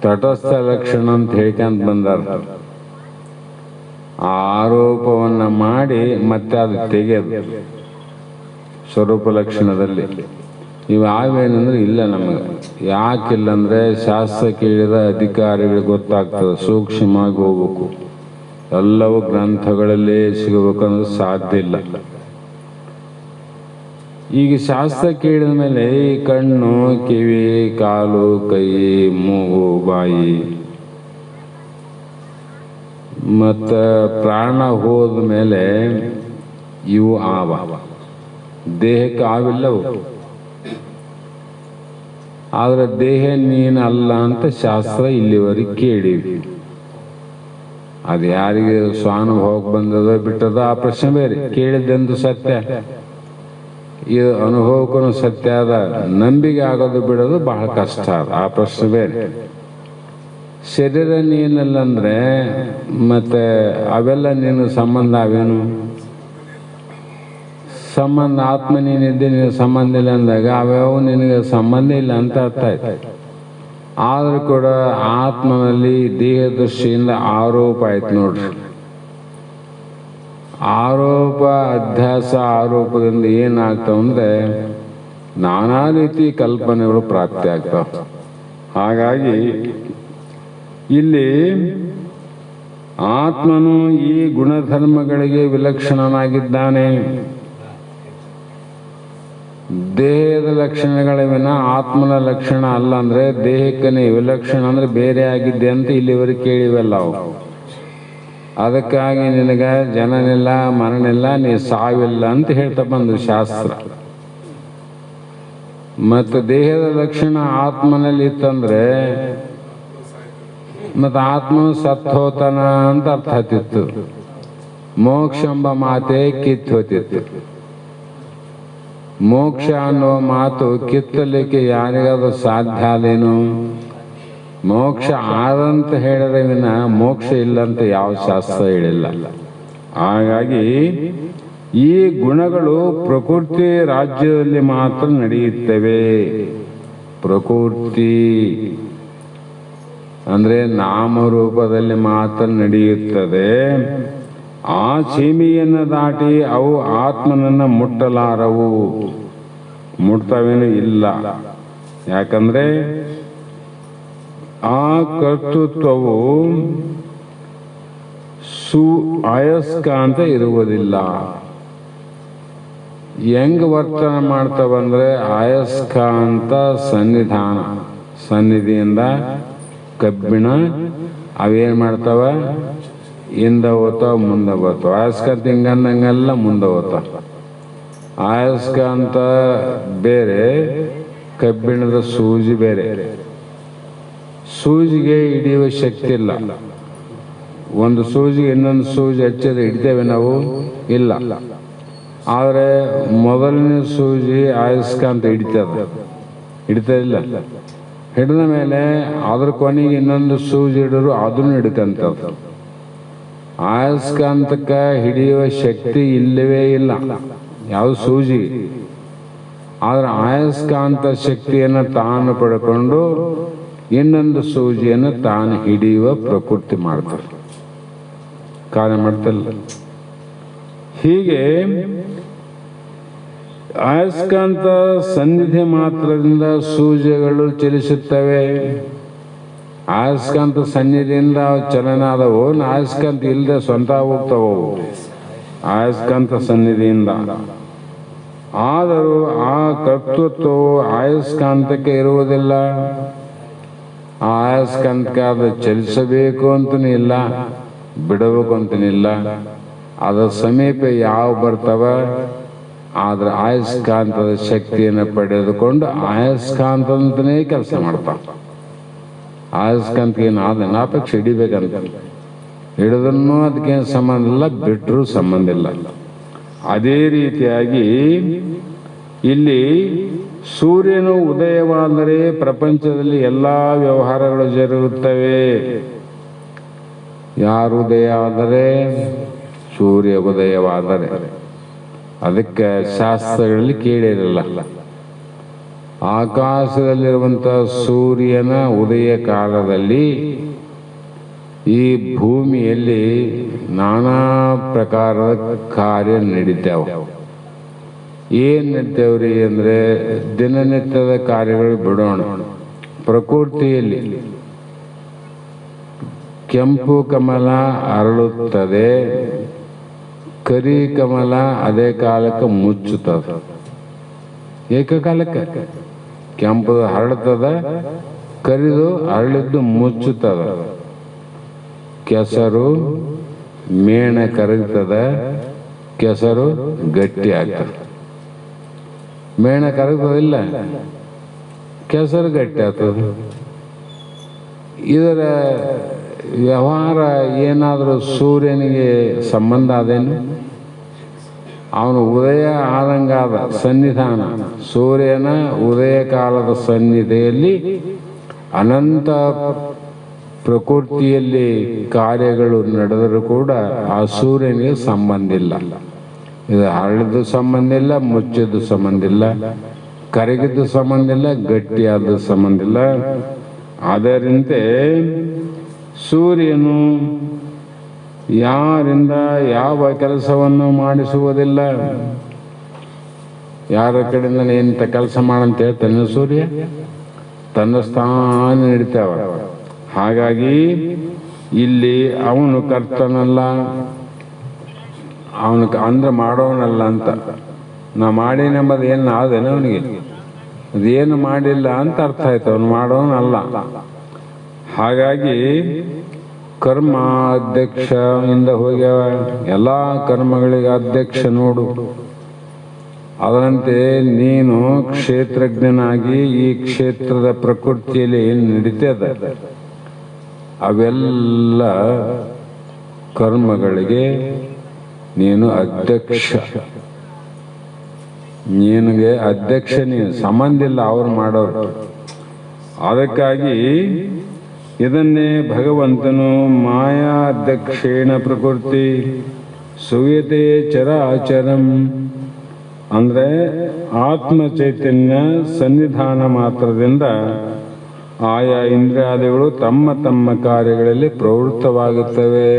ತಟಸ್ಥ ಲಕ್ಷಣ ಅಂತ ಹೇಳ್ಕೊಂತ ಬಂದಾರ. ಆ ಆರೋಪವನ್ನು ಮಾಡಿ ಮತ್ತೆ ಅದು ತೆಗೆಯೋದು ಸ್ವರೂಪ ಲಕ್ಷಣದಲ್ಲಿ. ಇವೇನಂದ್ರೆ ಇಲ್ಲ ನಮಗೆ. ಯಾಕಿಲ್ಲಂದರೆ ಶಾಸ್ತ್ರ ಕೇಳಿದ ಅಧಿಕಾರಿಗಳಿಗೆ ಗೊತ್ತಾಗ್ತದೆ, ಸೂಕ್ಷ್ಮವಾಗಿ ಹೋಗ್ಬೇಕು. ಎಲ್ಲವೂ ಗ್ರಂಥಗಳಲ್ಲೇ ಸಿಗಬೇಕಂದ್ರೆ ಸಾಧ್ಯ ಇಲ್ಲ. ಈಗ ಶಾಸ್ತ್ರ ಕೇಳಿದ ಮೇಲೆ ಈ ಕಣ್ಣು, ಕಿವಿ, ಕಾಲು, ಕೈ, ಮೂಗು, ಬಾಯಿ ಮತ್ತು ಪ್ರಾಣ ಹೋದ ಮೇಲೆ ಇವು ದೇಹಕ್ಕೆ ಆವಿಲ್ಲವು. ಆದರೆ ದೇಹ ನೀನಲ್ಲ ಅಂತ ಶಾಸ್ತ್ರ ಇಲ್ಲಿವರೆಗೆ ಕೇಳಿವಿ. ಅದು ಯಾರಿಗೆ ಸ್ವಾನುಭವಕ್ಕೆ ಬಂದದ ಬಿಟ್ಟದ ಆ ಪ್ರಶ್ನೆ ಬೇರೆ. ಕೇಳಿದ್ದೆಂದು ಸತ್ಯ, ಇದು ಅನುಭವಕ್ಕೂ ಸತ್ಯ ಅದ, ನಂಬಿಕೆ ಆಗೋದು ಬಿಡೋದು ಬಹಳ ಕಷ್ಟ ಅದ, ಆ ಪ್ರಶ್ನೆ ಬೇರೆ. ಶರೀರ ನೀನಲ್ಲ ಅಂದರೆ ಮತ್ತೆ ಅವೆಲ್ಲ ನೀನು ಸಂಬಂಧ ಅವೇನು? ಸಂಬಂಧ ಆತ್ಮ ನೀನಿದ್ದೆ, ನಿನಗೆ ಸಂಬಂಧ ಇಲ್ಲ ಅಂದಾಗ ಅವ್ಯಾವ ನಿನಗೆ ಸಂಬಂಧ ಇಲ್ಲ ಅಂತ ಅರ್ಥ ಆಯ್ತು. ಆದರೂ ಕೂಡ ಆತ್ಮನಲ್ಲಿ ದೇಹ ದೃಷ್ಟಿಯಿಂದ ಆರೋಪ ಆಯ್ತು ನೋಡ್ರಿ. ಆರೋಪ ಅಧ್ಯಾಸ ಆರೋಪದಿಂದ ಏನಾಗ್ತಾವಂದ್ರೆ ನಾನಾ ರೀತಿ ಕಲ್ಪನೆಗಳು ಪ್ರಾಪ್ತಿ ಆಗ್ತಾವ. ಹಾಗಾಗಿ ಇಲ್ಲಿ ಆತ್ಮನು ಈ ಗುಣಧರ್ಮಗಳಿಗೆ ವಿಲಕ್ಷಣನಾಗಿದ್ದಾನೆ. ದೇಹದ ಲಕ್ಷಣಗಳಿವಿನ ಆತ್ಮನ ಲಕ್ಷಣ ಅಲ್ಲ. ಅಂದ್ರೆ ದೇಹಕ್ಕನೇ ವಿಲಕ್ಷಣ ಅಂದ್ರೆ ಬೇರೆ ಆಗಿದ್ದೆ ಅಂತ ಇಲ್ಲಿವರೆಗೆ ಕೇಳಿವೆಲ್ಲ ಅವು. ಅದಕ್ಕಾಗಿ ನಿನಗ ಜನನಿಲ್ಲ, ಮರಣಿಲ್ಲ, ನೀ ಸಾವಿಲ್ಲ ಅಂತ ಹೇಳ್ತಾ ಬಂದು ಶಾಸ್ತ್ರ. ಮತ್ತು ದೇಹದ ಲಕ್ಷಣ ಆತ್ಮನಲ್ಲಿ ಇತ್ತಂದ್ರೆ ಮತ್ತು ಆತ್ಮನು ಸತ್ತು ಹೋತನ ಅಂತ ಅರ್ಥ ಆಗ್ತಿತ್ತು. ಮೋಕ್ಷ ಎಂಬ ಮಾತೇ ಕಿತ್ತು ಹೋತಿತ್ತು. ಮೋಕ್ಷ ಅನ್ನುವ ಮಾತು ಕಿತ್ತಲಿಕ್ಕೆ ಯಾರಿಗಾದ್ರೂ ಸಾಧ್ಯ ಅದೇನು? ಮೋಕ್ಷ ಆದಂತ ಹೇಳಿದ್ರೆ ವಿನ ಮೋಕ್ಷ ಇಲ್ಲಂತ ಯಾವ ಶಾಸ್ತ್ರ ಹೇಳಿಲ್ಲ. ಹಾಗಾಗಿ ಈ ಗುಣಗಳು ಪ್ರಕೃತಿ ರಾಜ್ಯದಲ್ಲಿ ಮಾತ್ರ ನಡೆಯುತ್ತವೆ. ಪ್ರಕೃತಿ ಅಂದ್ರೆ ನಾಮರೂಪದಲ್ಲಿ ಮಾತ್ರ ನಡೆಯುತ್ತದೆ. ಆ ಸೀಮೆಯನ್ನು ದಾಟಿ ಅವು ಆತ್ಮನನ್ನ ಮುಟ್ಟಲಾರವು. ಮುಟ್ತವೇನು ಇಲ್ಲ. ಯಾಕಂದ್ರೆ ಆ ಕರ್ತೃತ್ವವು ಅಯಸ್ಕಾಂತ ಇರುವುದಿಲ್ಲ. ಹೆಂಗ್ ವರ್ತನೆ ಮಾಡ್ತಾವಂದ್ರೆ ಅಯಸ್ಕಾಂತ ಸನ್ನಿಧಿಯಿಂದ ಕಬ್ಬಿಣ ಅವೇನ್ ಮಾಡ್ತಾವ, ಹಿಂದೆ ಹೋಗ್ತಾವ, ಮುಂದೆ ಬರ್ತಾವ. ಅಯಸ್ಕಾಂತ ಹಿಂಗಂದಂಗೆಲ್ಲ ಮುಂದೆ ಹೋಗ್ತಾವ. ಅಯಸ್ಕಾಂತ ಬೇರೆ, ಕಬ್ಬಿಣದ ಸೂಜಿ ಬೇರೆ. ಸೂಜಿಗೆ ಹಿಡಿಯುವ ಶಕ್ತಿ ಇಲ್ಲ. ಒಂದು ಸೂಜಿಗೆ ಇನ್ನೊಂದು ಸೂಜಿ ಹಚ್ಚಿದ್ರೆ ಹಿಡಿತೇವೆ ನಾವು? ಇಲ್ಲ. ಆದರೆ ಮೊದಲನೇ ಸೂಜಿ ಅಯಸ್ಕಾಂತ ಹಿಡಿತದಿಲ್ಲ. ಹಿಡಿದ ಮೇಲೆ ಅದ್ರ ಕೊನೆಗೆ ಇನ್ನೊಂದು ಸೂಜಿ ಹಿಡಿದ್ರು ಅದನ್ನು ಹಿಡ್ಕಂತದ್ದು. ಅಯಸ್ಕಾಂತಕ್ಕೆ ಹಿಡಿಯುವ ಶಕ್ತಿ ಇಲ್ಲವೇ ಇಲ್ಲ ಯಾವ ಸೂಜಿ. ಆದ್ರೆ ಅಯಸ್ಕಾಂತ ಶಕ್ತಿಯನ್ನು ತಾನು ಪಡ್ಕೊಂಡು ಇನ್ನೊಂದು ಸೂಜಿಯನ್ನು ತಾನು ಹಿಡಿಯುವ ಪ್ರಕೃತಿ ಮಾಡ್ತಾರೆ, ಕಾರ್ಯ ಮಾಡ್ತಲ್ಲ. ಹೀಗೆ ಅಯಸ್ಕಾಂತ ಸನ್ನಿಧಿ ಮಾತ್ರದಿಂದ ಸೂಜಿಗಳು ಚಲಿಸುತ್ತವೆ. ಅಯಸ್ಕಾಂತ ಸನ್ನಿಧಿಯಿಂದ ಚಲನ ಆದವು. ಅಯಸ್ಕಾಂತ ಇಲ್ಲದೆ ಸ್ವಂತ ಹೋಗ್ತಾವು ಅಯಸ್ಕಾಂತ ಸನ್ನಿಧಿಯಿಂದ. ಆದರೂ ಆ ಕರ್ತೃತ್ವವು ಅಯಸ್ಕಾಂತಕ್ಕೆ ಇರುವುದಿಲ್ಲ. ಆ ಅಯಸ್ಕಾಂತಕ್ಕೆ ಅದು ಚಲಿಸಬೇಕು ಅಂತನೂ ಇಲ್ಲ, ಬಿಡಬೇಕು ಅಂತನಿಲ್ಲ. ಅದರ ಸಮೀಪ ಯಾವ ಬರ್ತಾವ, ಆದ್ರೆ ಅಯಸ್ಕಾಂತದ ಶಕ್ತಿಯನ್ನು ಪಡೆದುಕೊಂಡು ಅಯಸ್ಕಾಂತಂತನೇ ಕೆಲಸ ಮಾಡ್ತಾವ. ಅಯಸ್ಕಾಂತಕ್ಕೆ ಏನು ಅಪೇಕ್ಷೆ ಹಿಡಿಬೇಕಂತ ಹಿಡಿದ್ರೂ ಅದಕ್ಕೇನು ಸಂಬಂಧ ಇಲ್ಲ, ಬಿಟ್ಟರೂ ಸಂಬಂಧ ಇಲ್ಲ. ಅದೇ ರೀತಿಯಾಗಿ ಇಲ್ಲಿ ಸೂರ್ಯನು ಉದಯವಾದರೆ ಪ್ರಪಂಚದಲ್ಲಿ ಎಲ್ಲ ವ್ಯವಹಾರಗಳು ಜರುಗುತ್ತವೆ. ಯಾರು ಉದಯ ಆದರೆ? ಸೂರ್ಯ ಉದಯವಾದರೆ. ಅದಕ್ಕೆ ಶಾಸ್ತ್ರಗಳಲ್ಲಿ ಕೇಳಿರಲ್ಲ. ಆಕಾಶದಲ್ಲಿರುವಂಥ ಸೂರ್ಯನ ಉದಯ ಕಾಲದಲ್ಲಿ ಈ ಭೂಮಿಯಲ್ಲಿ ನಾನಾ ಪ್ರಕಾರದ ಕಾರ್ಯ ನಡೀತಾವ. ಏನು ನಡ್ತೇವ್ರಿ ಅಂದರೆ ದಿನನಿತ್ಯದ ಕಾರ್ಯಗಳು ಬಿಡೋಣ. ಪ್ರಕೃತಿಯಲ್ಲಿ ಕೆಂಪು ಕಮಲ ಅರಳುತ್ತದೆ, ಕರಿ ಕಮಲ ಅದೇ ಕಾಲಕ್ಕೆ ಮುಚ್ಚುತ್ತದೆ. ಏಕಕಾಲಕ್ಕೆ ಕೆಂಪು ಹರಡ್ತದ, ಕರಿದು ಅರಳಿದ್ದು ಮುಚ್ಚುತ್ತದ. ಕೆಸರು ಮೇಣ ಕರಗ್ತದ, ಕೆಸರು ಗಟ್ಟಿ ಆಗ್ತದೆ. ಮೇಣ ಕರಗ್ತದಿಲ್ಲ, ಕೆಸರು ಗಟ್ಟಿ ಆಗ್ತದೆ. ಇದರ ವ್ಯವಹಾರ ಏನಾದರೂ ಸೂರ್ಯನಿಗೆ ಸಂಬಂಧ ಅದೇನು? ಅವನು ಉದಯ ಆದಂಗಾದ ಸನ್ನಿಧಾನ, ಸೂರ್ಯನ ಉದಯ ಕಾಲದ ಸನ್ನಿಧಿಯಲ್ಲಿ ಅನಂತ ಪ್ರಕೃತಿಯಲ್ಲಿ ಕಾರ್ಯಗಳು ನಡೆದರೂ ಕೂಡ ಆ ಸೂರ್ಯನಿಗೆ ಸಂಬಂಧ ಇಲ್ಲ. ಇದು ಹರಳಿದ್ದು ಸಂಬಂಧ ಇಲ್ಲ, ಮುಚ್ಚಿದ್ದು ಸಂಬಂಧ ಇಲ್ಲ, ಕರಗಿದ್ದು ಸಂಬಂಧ ಇಲ್ಲ, ಗಟ್ಟಿಯಾದ ಸಂಬಂಧ ಇಲ್ಲ. ಅದರಂತೆ ಸೂರ್ಯನು ಯಾರಿಂದ ಯಾವ ಕೆಲಸವನ್ನು ಮಾಡಿಸುವುದಿಲ್ಲ. ಯಾರ ಕಡೆಯಿಂದ ಇಂಥ ಕೆಲಸ ಮಾಡಂತ ಹೇಳ್ತಾನೆ ಸೂರ್ಯ, ತನ್ನ ಸ್ಥಾನ ನೀಡ್ತಾವ. ಹಾಗಾಗಿ ಇಲ್ಲಿ ಅವನು ಕರ್ತನಲ್ಲ, ಅವನು ಅಂದ್ರೆ ಮಾಡೋನಲ್ಲ ಅಂತ. ನಾ ಮಾಡೀನೆಂಬುದು ಏನು ಆದೇನೆ ಅವನಿಗೆ? ಅದೇನು ಮಾಡಿಲ್ಲ ಅಂತ ಅರ್ಥ ಆಯ್ತು, ಅವನು ಮಾಡೋನಲ್ಲ. ಹಾಗಾಗಿ ಕರ್ಮ ಅಧ್ಯಕ್ಷ ಇಂದ ಹೋಗ್ಯಾವ. ಎಲ್ಲ ಕರ್ಮಗಳಿಗೆ ಅಧ್ಯಕ್ಷ ನೋಡು. ಅದರಂತೆ ನೀನು ಕ್ಷೇತ್ರಜ್ಞನಾಗಿ ಈ ಕ್ಷೇತ್ರದ ಪ್ರಕೃತಿಯಲ್ಲಿ ಏನು ನಡೀತದ ಅವೆಲ್ಲ ಕರ್ಮಗಳಿಗೆ ನೀನು ಅಧ್ಯಕ್ಷ. ನಿನಗೆ ಅಧ್ಯಕ್ಷ, ನೀನು ಸಂಬಂಧ ಇಲ್ಲ ಅವ್ರು ಮಾಡೋರು. ಅದಕ್ಕಾಗಿ ಇದನ್ನೇ ಭಗವಂತನು ಮಾಯಾ ಅಧ್ಯಕ್ಷೇಣ ಪ್ರಕೃತಿ ಸುಯತೆ ಚರಾಚರಂ ಅಂದರೆ ಆತ್ಮ ಚೈತನ್ಯ ಸನ್ನಿಧಾನ ಮಾತ್ರದಿಂದ ಆಯಾ ಇಂದ್ರಿಯಾದಿಗಳು ತಮ್ಮ ತಮ್ಮ ಕಾರ್ಯಗಳಲ್ಲಿ ಪ್ರವೃತ್ತವಾಗುತ್ತವೆ.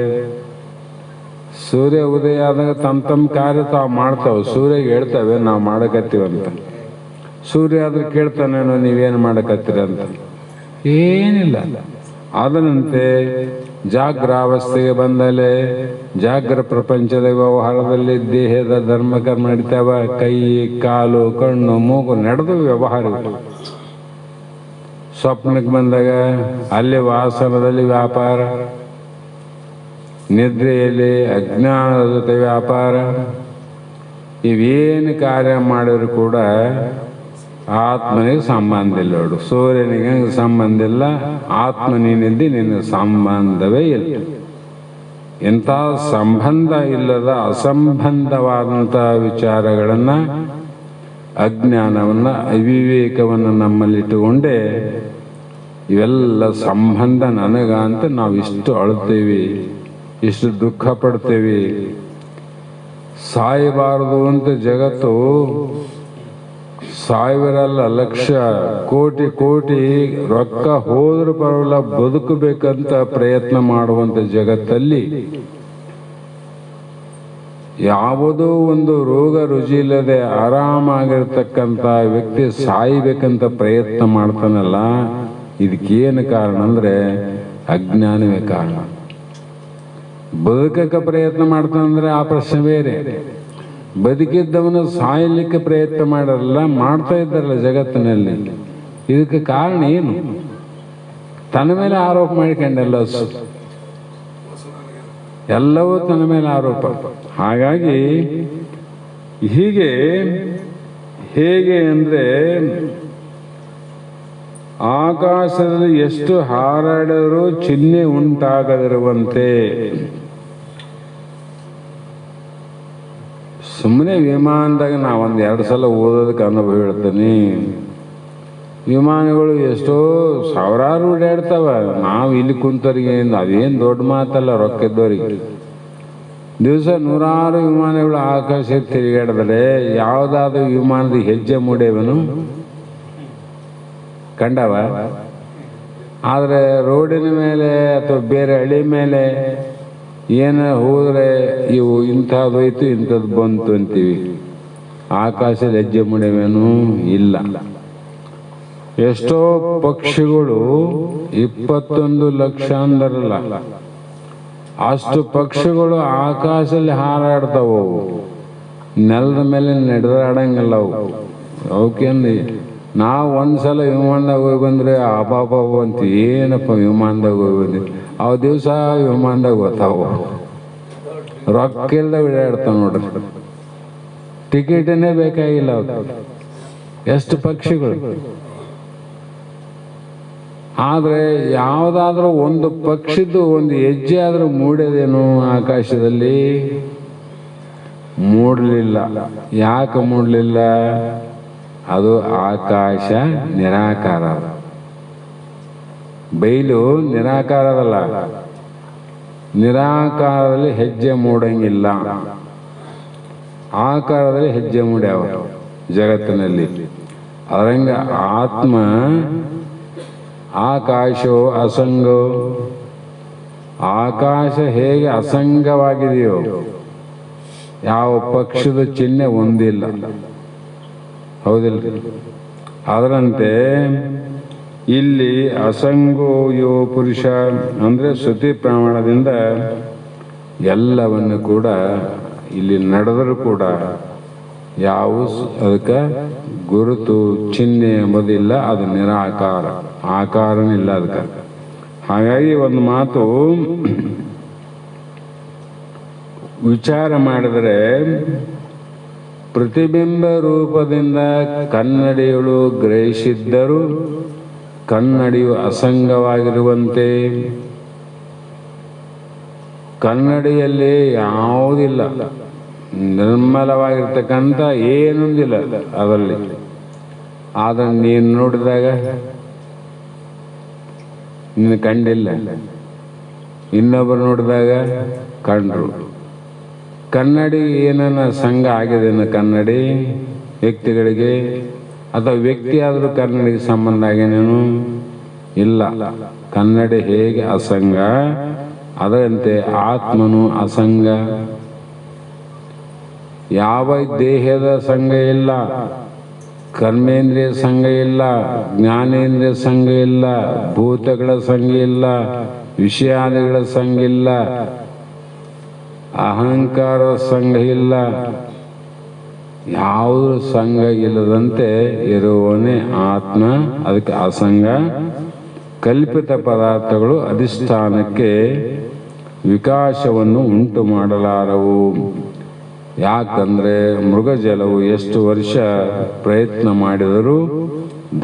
ಸೂರ್ಯ ಉದಯ ಆದಾಗ ತಮ್ಮ ತಮ್ಮ ಕಾರ್ಯ ತಾವು ಮಾಡ್ತಾವೆ. ಸೂರ್ಯಗೆ ಹೇಳ್ತವೆ ನಾವು ಮಾಡಕತ್ತೀವಂತ. ಸೂರ್ಯ ಆದ್ರೆ ಕೇಳ್ತಾನೇನೋ ನೀವೇನು ಮಾಡಕತ್ತೀರ ಅಂತ? ಏನಿಲ್ಲ. ಅದರಂತೆ ಜಾಗ್ರಾವಸ್ಥೆಗೆ ಬಂದಲೆ ಜಾಗ್ರ ಪ್ರಪಂಚದ ವ್ಯವಹಾರದಲ್ಲಿ ದೇಹದ ಧರ್ಮಕರ್ಮ ನಡೀತಾವ. ಕೈ, ಕಾಲು, ಕಣ್ಣು, ಮೂಗು ನಡೆದು ವ್ಯವಹಾರ. ಸ್ವಪ್ನಕ್ಕೆ ಬಂದಾಗ ಅಲ್ಲಿ ವಾಸನದಲ್ಲಿ ವ್ಯಾಪಾರ, ನಿದ್ರೆಯಲ್ಲಿ ಅಜ್ಞಾನದ ಜೊತೆ ವ್ಯಾಪಾರ. ಇವೇನು ಕಾರ್ಯ ಮಾಡಿದ್ರು ಕೂಡ ಆತ್ಮನಿಗೆ ಸಂಬಂಧ ಇಲ್ಲ. ನೋಡು, ಸೂರ್ಯನಿಗೆ ಸಂಬಂಧ ಇಲ್ಲ, ಆತ್ಮನಿಂದ ನಿನ್ನ ಸಂಬಂಧವೇ ಇಲ್ಲ. ಇಂಥ ಸಂಬಂಧ ಇಲ್ಲದ ಅಸಂಬಂಧವಾದಂಥ ವಿಚಾರಗಳನ್ನು, ಅಜ್ಞಾನವನ್ನು, ಅವಿವೇಕವನ್ನು ನಮ್ಮಲ್ಲಿಟ್ಟುಕೊಂಡೇ ಇವೆಲ್ಲ ಸಂಬಂಧ ನನಗ ಅಂತ ನಾವು ಇಷ್ಟು ಅಳ್ತೇವೆ, ಇಷ್ಟು ದುಃಖ ಪಡ್ತೇವೆ. ಸಾಯಬಾರದು ಅಂತ ಜಗತ್ತು ಸಾವಿರಲ್ಲ, ಲಕ್ಷ, ಕೋಟಿ ಕೋಟಿ ರೊಕ್ಕ ಹೋದ್ರೂ ಪರವಾಗಿಲ್ಲ ಬದುಕಬೇಕಂತ ಪ್ರಯತ್ನ ಮಾಡುವಂತ ಜಗತ್ತಲ್ಲಿ ಯಾವುದೋ ಒಂದು ರೋಗ ರುಜಿ ಇಲ್ಲದೆ ಆರಾಮಾಗಿರ್ತಕ್ಕಂಥ ವ್ಯಕ್ತಿ ಸಾಯ್ಬೇಕಂತ ಪ್ರಯತ್ನ ಮಾಡ್ತಾನಲ್ಲ, ಇದಕ್ಕೇನು ಕಾರಣ ಅಂದ್ರೆ ಅಜ್ಞಾನವೇ ಕಾರಣ. ಬದುಕಕ್ಕೆ ಪ್ರಯತ್ನ ಮಾಡ್ತಾನಂದ್ರೆ ಆ ಪ್ರಶ್ನೆ ಬೇರೆ. ಬದುಕಿದ್ದವನು ಸಾಯಲಿಕ್ಕೆ ಪ್ರಯತ್ನ ಮಾಡಲ್ಲ, ಮಾಡ್ತಾ ಇದ್ದಾರಲ್ಲ ಜಗತ್ತಿನಲ್ಲಿ. ಇದಕ್ಕೆ ಕಾರಣ ಏನು? ತನ್ನ ಮೇಲೆ ಆರೋಪ ಮಾಡಿಕೊಂಡೆಲ್ಲ, ಎಲ್ಲವೂ ತನ್ನ ಮೇಲೆ ಆರೋಪ. ಹಾಗಾಗಿ ಹೇಗೆ ಅಂದ್ರೆ ಆಕಾಶದಲ್ಲಿ ಎಷ್ಟು ಹಾರಾಡಿದರೂ ಚಿಹ್ನೆ ಉಂಟಾಗದಿರುವಂತೆ ಸುಮ್ಮನೆ ವಿಮಾನದಾಗ ನಾವೊಂದು 2 ಸಲ ಓದೋದಕ್ಕೆ ಅನುಭವ ಹೇಳ್ತೀನಿ. ವಿಮಾನಗಳು ಎಷ್ಟೋ ಸಾವಿರಾರು ಓಡಾಡ್ತಾವ. ನಾವು ಇಲ್ಲಿ ಕುಂತವ್ರಿಗೆ ಅದೇನು ದೊಡ್ಡ ಮಾತಲ್ಲ. ರೊಕ್ಕಿದ್ದವ್ರಿಗೆ ದಿವಸ 100 ವಿಮಾನಗಳು ಆಕಾಶಕ್ಕೆ ತಿರುಗಾಡಿದ್ರೆ ಯಾವುದಾದ್ರೂ ವಿಮಾನದ ಹೆಜ್ಜೆ ಮೂಡೇವನು ಕಂಡವ? ಆದರೆ ರೋಡಿನ ಮೇಲೆ ಅಥವಾ ಬೇರೆ ಹಳ್ಳಿ ಮೇಲೆ ಏನು ಹೋದರೆ ಇವು ಇಂಥದ್ದು ಹೋಯ್ತು ಇಂಥದ್ದು ಬಂತು ಅಂತೀವಿ. ಆಕಾಶದಲ್ಲಿ ಹೆಜ್ಜೆ ಮೂಡಿವೇನೂ ಇಲ್ಲ. ಎಷ್ಟೋ ಪಕ್ಷಿಗಳು 21 ಲಕ್ಷ ಅಂದರಲ್ಲ, ಅಷ್ಟು ಪಕ್ಷಿಗಳು ಆಕಾಶದಲ್ಲಿ ಹಾರಾಡ್ತಾವು, ನೆಲದ ಮೇಲೆ ನಡೆದಾಡಂಗಿಲ್ಲ ಅವು. ಅವಕ್ಕೇನು ನಾವು ಒಂದ್ಸಲ ವಿಮಾನದಾಗ ಹೋಗಿ ಬಂದ್ರೆ ಅಪಾಪ ಅಂತ ಏನಪ್ಪ ವಿಮಾನದಾಗ ಹೋಗಿ ಬಂದ್ವಿ, ಅವು ದಿವಸ ವಿಮಾನದಾಗ ಹೋಗ್ತಾವು, ರೊಕ್ಕ ಇಲ್ದ ಓಡಾಡ್ತಾವ ನೋಡ್ರಿ, ಟಿಕೆಟನ್ನೇ ಬೇಕಾಗಿಲ್ಲ ಅವು. ಎಷ್ಟು ಪಕ್ಷಿಗಳು. ಆದರೆ ಯಾವುದಾದ್ರೂ ಒಂದು ಪಕ್ಷಿದ್ದು ಒಂದು ಹೆಜ್ಜೆ ಆದರೂ ಮೂಡೋದೇನು ಆಕಾಶದಲ್ಲಿ? ಮೂಡಲಿಲ್ಲ. ಯಾಕೆ ಮೂಡಲಿಲ್ಲ? ಅದು ಆಕಾಶ ನಿರಾಕಾರ. ಬಯಲು ನಿರಾಕಾರದಲ್ಲ, ನಿರಾಕಾರದಲ್ಲಿ ಹೆಜ್ಜೆ ಮೂಡಂಗಿಲ್ಲ, ಆಕಾರದಲ್ಲಿ ಹೆಜ್ಜೆ ಮೂಡ್ಯಾವ ಜಗತ್ತಿನಲ್ಲಿ. ಅದರಂಗ ಆತ್ಮ ಆಕಾಶೋ ಅಸಂಗೋ, ಆಕಾಶ ಹೇಗೆ ಅಸಂಗವಾಗಿದೆಯೋ, ಯಾವ ಪಕ್ಷದ ಚಿಹ್ನೆ ಒಂದಿಲ್ಲ, ಹೌದಿಲ್ರಿ? ಅದರಂತೆ ಇಲ್ಲಿ ಅಸಂಗೋ ಯೋ ಪುರುಷ ಅಂದರೆ ಶ್ರುತಿ ಪ್ರಮಾಣದಿಂದ ಎಲ್ಲವನ್ನು ಕೂಡ ಇಲ್ಲಿ ನಡೆದರೂ ಕೂಡ ಯಾವ ಅದಕ್ಕೆ ಗುರುತು ಚಿಹ್ನೆ ಎಂಬುದಿಲ್ಲ, ಅದು ನಿರಾಕಾರ, ಆಕಾರನಿಲ್ಲ ಅದಕ್ಕೆ. ಹಾಗಾಗಿ ಒಂದು ಮಾತು ವಿಚಾರ ಮಾಡಿದರೆ, ಪ್ರತಿಬಿಂಬ ರೂಪದಿಂದ ಕನ್ನಡಿಗಳು ಗ್ರಹಿಸಿದ್ದರೂ ಕನ್ನಡಿಯು ಅಸಂಗವಾಗಿರುವಂತೆ, ಕನ್ನಡಿಯಲ್ಲಿ ಯಾವುದಿಲ್ಲ, ನಿರ್ಮಲವಾಗಿರ್ತಕ್ಕಂಥ ಏನೊಂದಿಲ್ಲ ಅದರಲ್ಲಿ. ಆದರೆ ನೀನು ನೋಡಿದಾಗ ನಿನ್ನ ಕಂಡಿಲ್ಲ, ಇನ್ನೊಬ್ಬರು ನೋಡಿದಾಗ ಕಂಡ್ರು. ಕನ್ನಡಿ ಏನನ್ನ ಸಂಘ ಆಗಿದೆ ಕನ್ನಡಿ ವ್ಯಕ್ತಿಗಳಿಗೆ, ಅಥವಾ ವ್ಯಕ್ತಿ ಆದರೂ ಕನ್ನಡಿಗೆ ಸಂಬಂಧ ಆಗೇನೇನು ಇಲ್ಲ. ಕನ್ನಡಿ ಹೇಗೆ ಅಸಂಗ, ಅದರಂತೆ ಆತ್ಮನು ಅಸಂಗ. ಯಾವ ದೇಹದ ಸಂಘ ಇಲ್ಲ, ಕರ್ಮೇಂದ್ರಿಯ ಸಂಘ ಇಲ್ಲ, ಜ್ಞಾನೇಂದ್ರಿಯ ಸಂಘ ಇಲ್ಲ, ಭೂತಗಳ ಸಂಘ ಇಲ್ಲ, ವಿಷಯಾದಿಗಳ ಸಂಘ ಇಲ್ಲ, ಅಹಂಕಾರ ಸಂಘ ಇಲ್ಲ, ಯಾವುದ್ರ ಸಂಘ ಇಲ್ಲದಂತೆ ಇರುವವನೇ ಆತ್ಮ. ಅದಕ್ಕೆ ಅಸಂಗ. ಕಲ್ಪಿತ ಪದಾರ್ಥಗಳು ಅಧಿಷ್ಠಾನಕ್ಕೆ ವಿಕಾಸವನ್ನು ಉಂಟು ಮಾಡಲಾರವು. ಯಾಕಂದ್ರೆ ಮೃಗಜಲವು ಎಷ್ಟು ವರ್ಷ ಪ್ರಯತ್ನ ಮಾಡಿದರೂ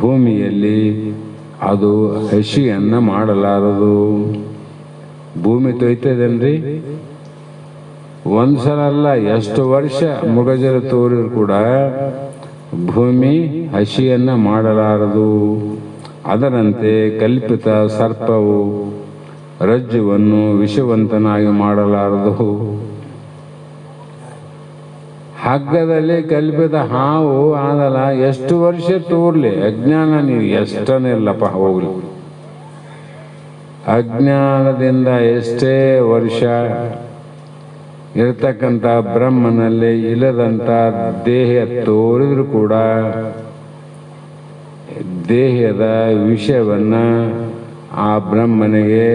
ಭೂಮಿಯಲ್ಲಿ ಅದು ಹಸಿಯನ್ನ ಮಾಡಲಾರದು. ಭೂಮಿ ತೊಯ್ತದೇನ್ರಿ? ಒಂದ್ಸಲ ಅಲ್ಲ, ಎಷ್ಟು ವರ್ಷ ಮೃಗಜಲ ತೋರಿದ್ರು ಕೂಡ ಭೂಮಿ ಹಸಿಯನ್ನ ಮಾಡಲಾರದು. ಅದರಂತೆ ಕಲ್ಪಿತ ಸರ್ಪವು ರಜ್ಜುವನ್ನು ವಿಷವಂತನಾಗಿ ಮಾಡಲಾರದು. ಹಗ್ಗದಲ್ಲಿ ಕಲ್ಪಿತ ಹಾವು ಆದಲ್ಲ, ಎಷ್ಟು ವರ್ಷ ತೋರ್ಲಿ, ಅಜ್ಞಾನ ನೀವು ಎಷ್ಟನ್ನಿಲ್ಲಪ್ಪ ಹೋಗ್ಲಿ. ಅಜ್ಞಾನದಿಂದ ಎಷ್ಟೇ ವರ್ಷ ಇರತಕ್ಕಂಥ ಬ್ರಹ್ಮನಲ್ಲಿ ಇಲ್ಲದಂಥ ದೇಹ ತೋರಿದ್ರು ಕೂಡ ದೇಹದ ವಿಷಯವನ್ನ ಆ ಬ್ರಹ್ಮನಿಗೆ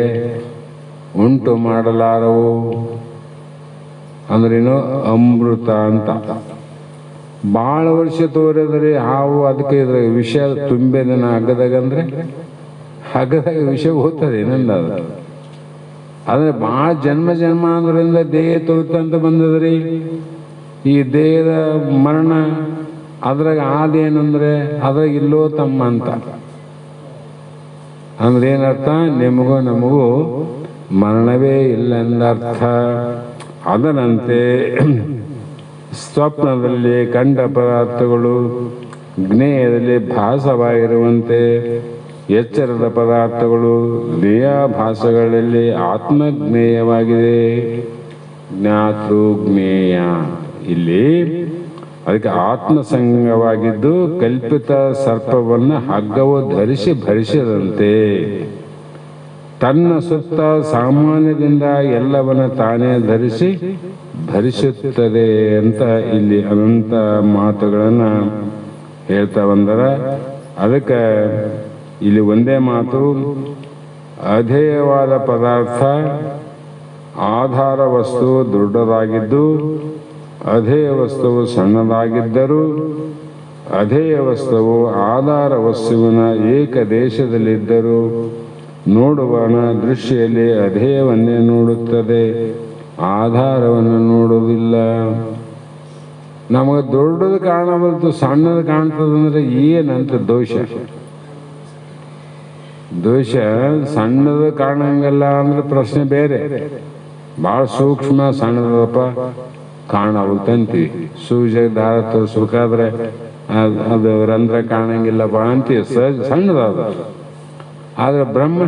ಉಂಟು ಮಾಡಲಾರವು. ಅಂದ್ರೇನು? ಅಮೃತ ಅಂತ. ಭಾಳ ವರ್ಷ ತೋರಿದ್ರೆ ಹಾವು, ಅದಕ್ಕೆ ಇದ್ರ ವಿಷ ತುಂಬಿದನ ಹಗ್ಗದಾಗ, ಅಂದ್ರೆ ಹಗ್ಗದಾಗ ವಿಷ ಹೋಗ್ತದೆ ಏನಂದ ಅದು. ಆದರೆ ಭಾಳ ಜನ್ಮಾಂತರದಿಂದ ದೇಹ ತೋರ್ತಂತ ಬಂದದ್ರಿ. ಈ ದೇಹದ ಮರಣ ಅದ್ರಾಗ ಆದೇನಂದ್ರೆ ಅದ್ರಾಗ ಇಲ್ಲೋ ತಮ್ಮ ಅಂತ. ಅಂದ್ರೆ ಏನರ್ಥ? ನಿಮಗೂ ನಮಗೂ ಮರಣವೇ ಇಲ್ಲ ಎಂದರ್ಥ. ಅದರಂತೆ ಸ್ವಪ್ನದಲ್ಲಿ ಕಂಡ ಪದಾರ್ಥಗಳು ಜ್ಞೇಯದಲ್ಲಿ ಭಾಸವಾಗಿರುವಂತೆ ಎಚ್ಚರದ ಪದಾರ್ಥಗಳು ಜ್ಞೇಯಾಭಾಸಗಳಲ್ಲಿ ಆತ್ಮಜ್ಞೇಯವಾಗಿದೆ. ಜ್ಞಾತೃ ಜ್ಞೇಯ ಇಲ್ಲಿ ಅದಕ್ಕೆ ಆತ್ಮಸಂಗವಾಗಿದ್ದು ಕಲ್ಪಿತ ಸರ್ಪವನ್ನು ಹಗ್ಗವು ಧರಿಸಿ ಭರಿಸಿದಂತೆ ತನ್ನ ಸುತ್ತ ಸಾಮಾನ್ಯದಿಂದ ಎಲ್ಲವನ್ನ ತಾನೇ ಧರಿಸುತ್ತದೆ ಅಂತ ಇಲ್ಲಿ ಅನಂತ ಮಾತುಗಳನ್ನ ಹೇಳ್ತಾ ಬಂದರ. ಅದಕ್ಕೆ ಇಲ್ಲಿ ಒಂದೇ ಮಾತು, ಅಧೇಯವಾದ ಪದಾರ್ಥ ಆಧಾರ ವಸ್ತು ದೊಡ್ಡದಾಗಿದ್ದು ಅಧೇಯ ವಸ್ತುವು ಸಣ್ಣದಾಗಿದ್ದರೂ ಅಧೇಯ ವಸ್ತುವು ಆಧಾರ ವಸ್ತುವಿನ ಏಕದೇಶದಲ್ಲಿದ್ದರೂ ನೋಡುವನ ದೃಷ್ಟಿಯಲ್ಲಿ ಅಧೇಯವನ್ನೇ ನೋಡುತ್ತದೆ, ಆಧಾರವನ್ನು ನೋಡುವುದಿಲ್ಲ. ನಮಗೆ ದೊಡ್ಡದು ಕಾಣಬಲ್ತು ಸಣ್ಣದು ಕಾಣ್ತದಂದ್ರೆ ಏನಂತ ದೋಷ. ದೋಷ ಸಣ್ಣದು ಕಾಣಂಗಿಲ್ಲ ಅಂದ್ರೆ ಪ್ರಶ್ನೆ ಬೇರೆ. ಭಾಳ ಸೂಕ್ಷ್ಮ ಸಣ್ಣದಪ್ಪ ಕಾಣಬಲ್ತಂತೀವಿ. ಸೂಜಿ ದಾರ ತೋರಿಸ್ಬೇಕಾದ್ರೆ ಅದು ರಂಧ್ರ ಕಾಣಂಗಿಲ್ಲಪ್ಪ ಅಂತೀವಿ, ಸಣ್ಣದಾದ. ಆದ್ರೆ ಬ್ರಹ್ಮ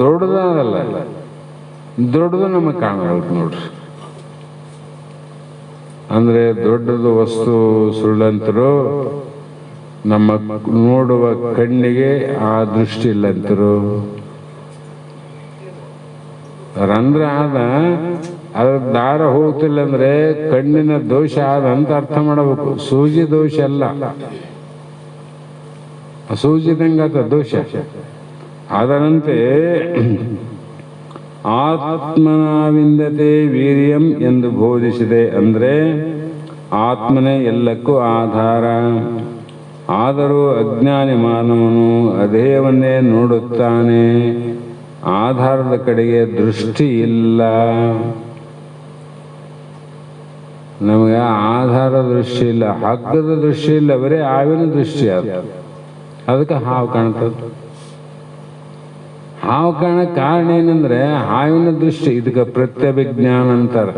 ದೊಡ್ಡದಾದಲ್ಲ, ದೊಡ್ಡದು ನಮಗೆ ಕಾಣಬೇಕು ನೋಡ್ರಿ. ಅಂದ್ರೆ ದೊಡ್ಡದು ವಸ್ತು ಸುಳ್ಳಂತರು, ನಮ್ಮ ನೋಡುವ ಕಣ್ಣಿಗೆ ಆ ದೃಷ್ಟಿ ಇಲ್ಲಂತರು. ರಂಧ್ರ ಆದ ಅದ್ರ ದಾರ ಹೋಗ್ತಿಲ್ಲ ಅಂದ್ರೆ ಕಣ್ಣಿನ ದೋಷ ಆದ ಅಂತ ಅರ್ಥ ಮಾಡಬೇಕು. ಸೂಜಿ ದೋಷ ಅಲ್ಲ, ಸೂಜಿದಂಗಾತ ದೋಷ. ಅದರಂತೆ ಆತ್ಮನಾವಿಂದತೆ ವೀರ್ಯಂ ಎಂದು ಬೋಧಿಸಿದೆ. ಅಂದ್ರೆ ಆತ್ಮನೇ ಎಲ್ಲಕ್ಕೂ ಆಧಾರ. ಆದರೂ ಅಜ್ಞಾನಿ ಮಾನವನು ಅಧೇಯವನ್ನೇ ನೋಡುತ್ತಾನೆ, ಆಧಾರದ ಕಡೆಗೆ ದೃಷ್ಟಿ ಇಲ್ಲ. ನಮಗೆ ಆಧಾರ ದೃಷ್ಟಿ ಇಲ್ಲ, ಹಗ್ಗದ ದೃಷ್ಟಿ ಇಲ್ಲ, ಬರೀ ಹಾವಿನ ದೃಷ್ಟಿ. ಅದಕ್ಕೆ ಹಾವು ಕಾಣ್ತದೆ. ಹಾವು ಕಾಣಕ್ಕೆ ಕಾರಣ ಏನಂದ್ರೆ ಹಾವಿನ ದೃಷ್ಟಿ. ಇದಕ್ಕೆ ಪ್ರತ್ಯಭಿಜ್ಞಾನ ಅಂತಾರೆ.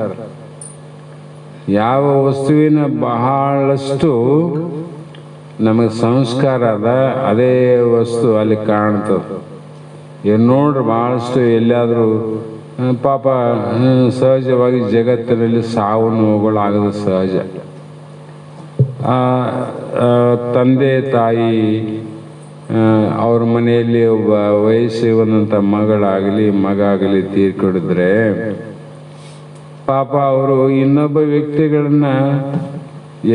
ಯಾವ ವಸ್ತುವಿನ ಬಹಳಷ್ಟು ನಮಗೆ ಸಂಸ್ಕಾರ ಅದ ಅದೇ ವಸ್ತು ಅಲ್ಲಿ ಕಾಣ್ತದೆ. ನೋಡ್ರಿ ಬಹಳಷ್ಟು ಎಲ್ಲಿಯಾದರೂ ಪಾಪ ಸಹಜವಾಗಿ ಜಗತ್ತಿನಲ್ಲಿ ಸಾವು ನೋವುಗಳಾಗೋದು ಸಹಜ. ತಂದೆ ತಾಯಿ ಅವ್ರ ಮನೆಯಲ್ಲಿ ಒಬ್ಬ ವಯಸ್ಸಿರುವಂಥ ಮಗಳಾಗಲಿ ಮಗ ಆಗಲಿ ತೀರ್ಕೊಂಡಿದ್ರೆ ಪಾಪ ಅವರು ಇನ್ನೊಬ್ಬ ವ್ಯಕ್ತಿಗಳನ್ನ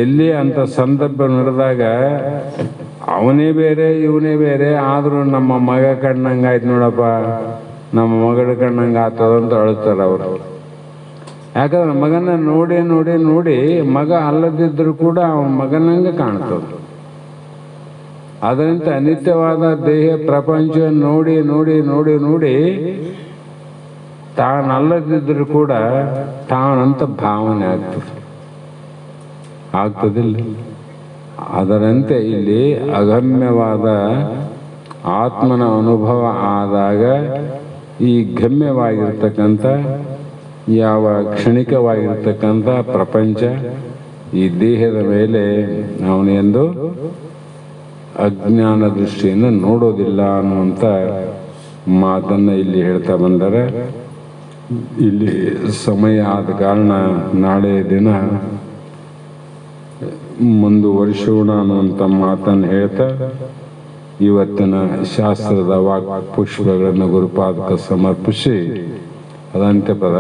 ಎಲ್ಲಿ ಅಂತ ಸಂದರ್ಭ ನಡೆದಾಗ ಅವನೇ ಬೇರೆ ಇವನೇ ಬೇರೆ, ಆದರೂ ನಮ್ಮ ಮಗ ಕಣ್ಣಂಗಾಯ್ತು ನೋಡಪ್ಪ, ನಮ್ಮ ಮಗಳ ಕಣ್ಣಂಗೆ ಆಗ್ತದಂತ ಅಳ್ತಾರೆ ಅವರು. ಯಾಕಂದ್ರೆ ಮಗನ ನೋಡಿ ನೋಡಿ ನೋಡಿ ಮಗ ಅಲ್ಲದಿದ್ದರೂ ಕೂಡ ಅವನ ಮಗನಂಗೆ ಕಾಣ್ತದೆ. ಅದರಂತೆ ಅನಿತ್ಯವಾದ ದೇಹ ಪ್ರಪಂಚ ನೋಡಿ ನೋಡಿ ನೋಡಿ ನೋಡಿ ತಾನಲ್ಲದಿದ್ದರೂ ಕೂಡ ತಾನಂತ ಭಾವನೆ ಆಗ್ತದಿಲ್ಲ. ಅದರಂತೆ ಇಲ್ಲಿ ಅಗಮ್ಯವಾದ ಆತ್ಮನ ಅನುಭವ ಆದಾಗ ಈ ಗಮ್ಯವಾಗಿರ್ತಕ್ಕಂಥ ಯಾವ ಕ್ಷಣಿಕವಾಗಿರ್ತಕ್ಕಂಥ ಪ್ರಪಂಚ ಈ ದೇಹದ ಮೇಲೆ ಅವನೆಂದು ಅಜ್ಞಾನ ದೃಷ್ಟಿಯಿಂದ ನೋಡೋದಿಲ್ಲ ಅನ್ನುವಂಥ ಮಾತನ್ನು ಇಲ್ಲಿ ಹೇಳ್ತಾ ಬಂದರೆ, ಇಲ್ಲಿ ಸಮಯ ಆದ ಕಾರಣ ನಾಳೆ ದಿನ ಮುಂದುವರಿಸೋಣ ಅನ್ನುವಂಥ ಮಾತನ್ನು ಹೇಳ್ತಾ ಇವತ್ತಿನ ಶಾಸ್ತ್ರದ ವಾಕ್ ಪುಷ್ಪಗಳನ್ನು ಗುರುಪಾದಕ್ಕೆ ಸಮರ್ಪಿಸಿ ಅದಂತ್ಯ ಪದ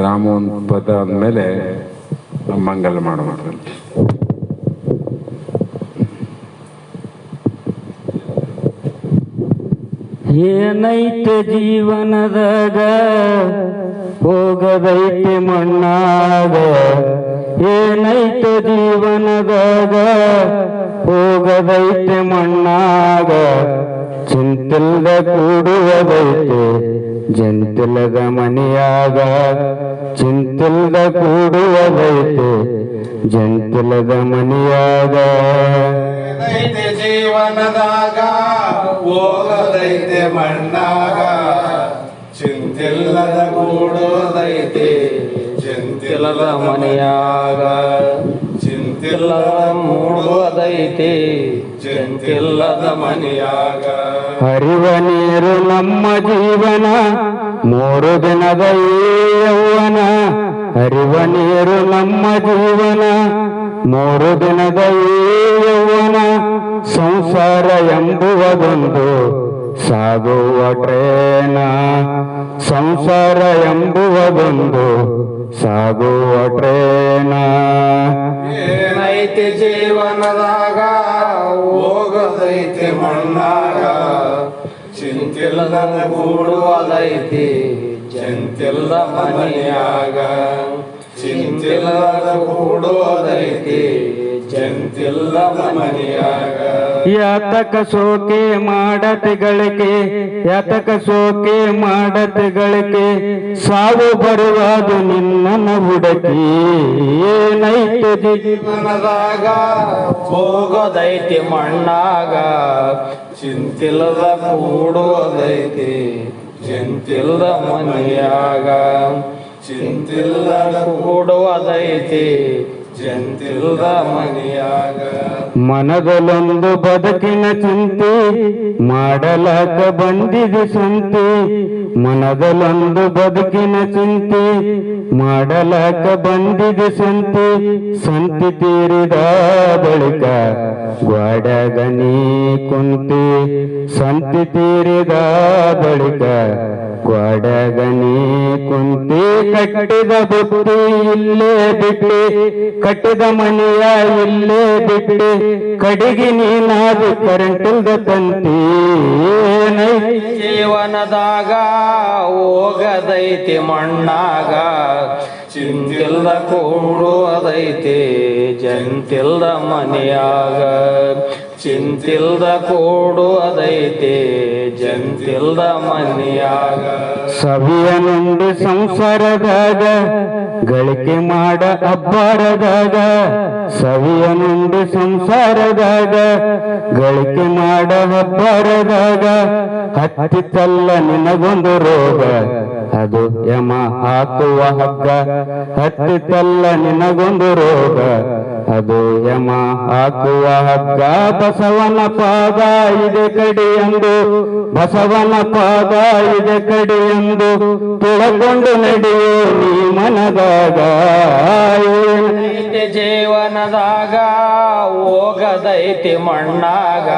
ರಾಮೋನ್ ಪದ ಅಂದಮೇಲೆ ಮಂಗಲ ಮಾಡಬೇಕು. ಏನೈತೆ ಜೀವನದಾಗ ಹೋಗದೈತೆ ಮಣ್ಣಾಗ, ಏನೈತೆ ಜೀವನದಾಗ ಹೋಗದೈತೆ ಮಣ್ಣಾಗ, ಚಿಂತಿಲ್ದ ಕೂಡುವುದೈತೆ ಜಂತಿಲದ ಮನೆಯಾಗ, ಚಿಂತಿಲ್ದ ಕೂಡುವುದೈತೆ ಜಂತಿಲದ ಮನೆಯಾಗ. ಜೀವನದಾಗ ಹೋಗದೈತೆ ಮಣ್ಣಾಗ, ಚಿಂತಿಲ್ಲದ ಕೂಡೋದೈತೆ ಚಿಂತಿಲ್ಲದ ಮನೆಯಾಗ, ಚಿಂತಿಲ್ಲದ ಮೂಡುವುದೈತೆ ಚಿಂತಿಲ್ಲದ ಮನೆಯಾಗ. ಹರಿವ ನೀರು ನಮ್ಮ ಜೀವನ 3 ದಿನದ ಯೌವನ, ಹರಿವ ನೀರು ನಮ್ಮ ಜೀವನ 3 ದಿನದ ಯೌವನ, ಸಂಸಾರ ಎಂಬುವುದೊಂದು ಸಾಗುವ ಟ್ರೇನ, ಸಂಸಾರ ಎಂಬುವುದೊಂದು ಸಾಗುವ ಟ್ರೇನ. ಏನೈತಿ ಜೀವನದಾಗ ಹೋಗದೈತಿ ಮಣ್ಣಾಗ, ಚಿಂತಿಲ್ಲದ ಕೂಡುವುದೈತಿ ಜಂತಿಲ್ಲದ ಮನೆಯಾಗ, ಚಿಂತಿಲ್ಲದ ಕೂಡುವುದೈತಿ ಜಂತಿಲ್ಲ ಮನೆಯಾಗ. ಯಾತಕ ಸೋಕೆ ಮಾಡತಿ ಗಳಿಕೆ, ಯಾತಕ ಸೋಕೆ ಮಾಡತಿ ಗಳಿಕೆ, ಸಾವು ಬರುವುದು ನಿನ್ನ ಹುಡುಕಿ. ಏನೈತೆ ಜೀವನದಾಗ ಹೋಗೋದೈತಿ ಮಣ್ಣಾಗ, ಚಿಂತಿಲ್ಲದ ಕೂಡುವುದೈತಿ ಚಿಂತಿಲ್ಲದ ಮನೆಯಾಗ, ಚಿಂತಿಲ್ಲದ ಕೂಡುವುದೈತಿ ಜಂತಿಲ್ಲದ ಮನೆಯಾಗ. ಮನದಲ್ಲೊಂದು ಬದುಕಿನ ಚಿಂತೆ ಮಾಡಲಾಕ ಬಂದಿದೆ ಸಂತೆ, ಮನದಲ್ಲೊಂದು ಬದುಕಿನ ಚಿಂತೆ ಮಾಡಲಾಕ ಬಂದಿದೆ ಸಂತೆ. ಸಂತೆ ತೀರಿದ ಬಳಿಕ ಗ್ವಾಡಗ ನೀ ಕುಂತಿ, ಸಂತೆ ತೀರಿದ ಬಳಿಕ ಗ್ವಾಡಗ ನೀ ಕುಂತಿ. ಕಟ್ಟಿದ ಬುತ್ತಿ ಇಲ್ಲೇ ಬಿಟ್ಟೆ, ಕಟ್ಟಿದ ಮನೆಯ ಇಲ್ಲೇ ಬಿಟ್ಟೆ, ಕಡಿಗೆ ನೀನಾದ ಕರೆಂಟಿಲ್ದ ತಂತಿ. ಜೀವನದಾಗ ಹೋಗದೈತಿ ಮಣ್ಣಾಗ, ಚಿಂತಿಲ್ದ ಕೂಡುವುದೈತಿ ಜಂತಿಲ್ದ ಮನೆಯಾಗ, ಚಿಂತಿಲ್ದ ಕೂಡುವುದೈತಿ ಜಂತಿಲ್ದ ಮನೆಯಾಗ. ಸವಿಯ ನುಂಡು ಸಂಸಾರದಾಗ ಗಳಿಕೆ ಮಾಡ ಅಬ್ಬಾರದಾಗ, ಸವಿಯ ನುಂಡು ಸಂಸಾರದಾಗ ಗಳಿಕೆ ಮಾಡ ಅಬ್ಬಾರದಾಗ. ಹತ್ತಿತಲ್ಲ ನಿನಗೊಂದು ರೋಗ ಅದು ಯಮ ಹಾಕುವ ಹಗ್ಗ, ಹತ್ತಿತಲ್ಲ ನಿನಗೊಂದು ರೋಗ ಅದು ಯಮ ಹಾಕುವ ಹಗ್ಗ. ಬಸವನ ಪಾದ ಇದೆ ಕಡಿ ಎಂದು, ಬಸವನ ಪಾದ ಇದೆ ಕಡಿ ಎಂದು ತುಳಕೊಂಡು ನಡೆಯೋ ನೀ ಮನದಾಗ. ಜೀವನದಾಗ ಹೋಗದೈತಿ ಮಣ್ಣಾಗ,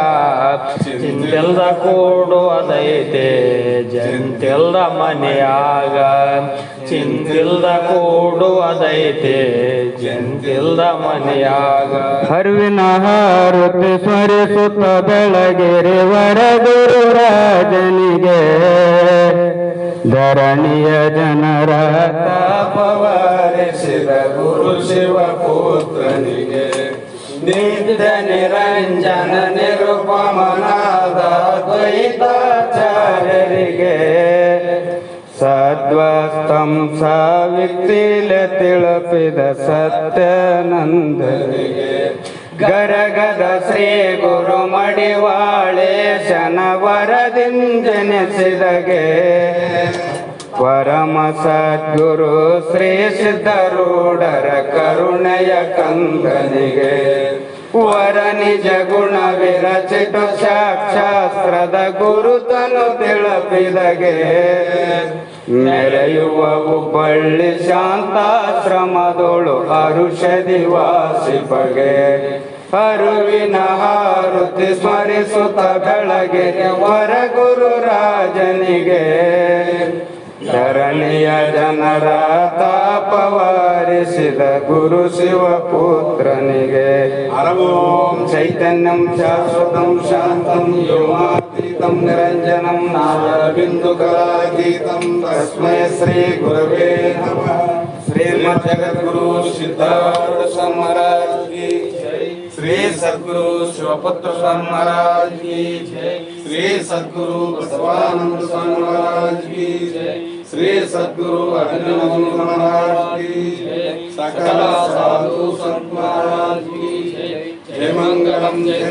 ಚಿಂತಿಲ್ದ ಕೂಡುವುದೈತಿ ಜಂತಿಲ್ದ ಮನೆಯಾಗ, ಚಿಂತಿಲ್ದ ಕೂಡುವುದೈತಿ ಜಂತಿಲ್ದ ಮನೆಯಾಗ. ಹರಿವಿನ ಹಾರುತಿ ಸ್ಮರಿಸುತ್ತ ಬೆಳಗೆರೆ ವರಗುರು ರಾಜನಿಗೆ, ಧರಣಿಯ ಜನರ ತಾಪವರಿಸಿದ ಗುರು ಶಿವ ಪುತ್ರನಿಗೆ, ನಿತ್ಯ ನಿರಂಜನ ನಿರುಪಮನಾದ ದ್ವೈತಾಚಾರ್ಯರಿಗೆ, ಸದ್ವಸ್ತಂ ಸಾವಿತ್ರಿಲೆ ತಿಳಪಿದ ಸತ್ಯಾನಂದರಿಗೆ, ಗರಗದ ಶ್ರೀ ಗುರು ಮಡಿವಾಳೇಶನ ವರದಿಂಜನಿಸಿದಗೆ, ಪರಮ ಸದ್ಗುರು ಶ್ರೀ ಸಿದ್ಧರೂಢರ ಕರುಣೆಯ ಕಂದನಿಗೆ, ವರ ನಿಜ ಗುಣ ವಿರಚಿತ ಶಾಸ್ತ್ರದ ಗುರುತನು ತಿಳಪಿದಗೆ, ಮೆರೆಯುವ ಹುಬ್ಬಳ್ಳಿ ಶಾಂತಾಶ್ರಮದೊಳು ಅರುಷದಿ ವಾಸಿಪಗೆ, ಅರುವಿನ ಹಾರುತಿ ಸ್ಮರಿಸುತ್ತ ಬೆಳಗ್ಗೆ ವರ ಗುರು ರಾಜನಿಗೆ, ಧರಣಿಯ ಜನರ ತಾಪವಾರಿಸಿದ ಗುರು ಶಿವ ಪುತ್ರನಿಗೆ. ಓಂ ಚೈತನ್ಯಂ ಶಾಶ್ವತಂ ಶಾಂತಂ ಯೋಮಾತೀತಂ ನಿರಂಜನಂ ನಾದಬಿಂದುಕಲಾತೀತಂ ತಸ್ಮೈ ಶ್ರೀ ಗುರವೇ ನಮಃ. ಶ್ರೀಮದ್ ಜಗದ್ಗುರು ಸಿದ್ಧಾರೂಢ ಸ್ವಾಮಿ ಮಹಾರಾಜ್ ಕಿ ಜೈ. ಶ್ರೀ ಸದ್ಗುರು ಶಿವಪುತ್ರ ಸ್ವಾಮಿ ಮಹಾರಾಜ್ ಕಿ ಜೈ. ಶ್ರೀ ಸದ್ಗುರು ಬಸವಾನಂದ ಸ್ವಾಮಿ ಮಹಾರಾಜ್ ಕಿ ಜೈ. ಶ್ರೀ ಸದ್ಗುರು ಅಭಿನವ ಮಹಾರಾಜ್ ಕಿ ಜೈ. ಸಕಲ ಸಾಧು ಸಂತ ಮಹಾರಾಜ್ ಕಿ ಜೈ. ಜಯ ಮಂಗಳಂ ಜಯ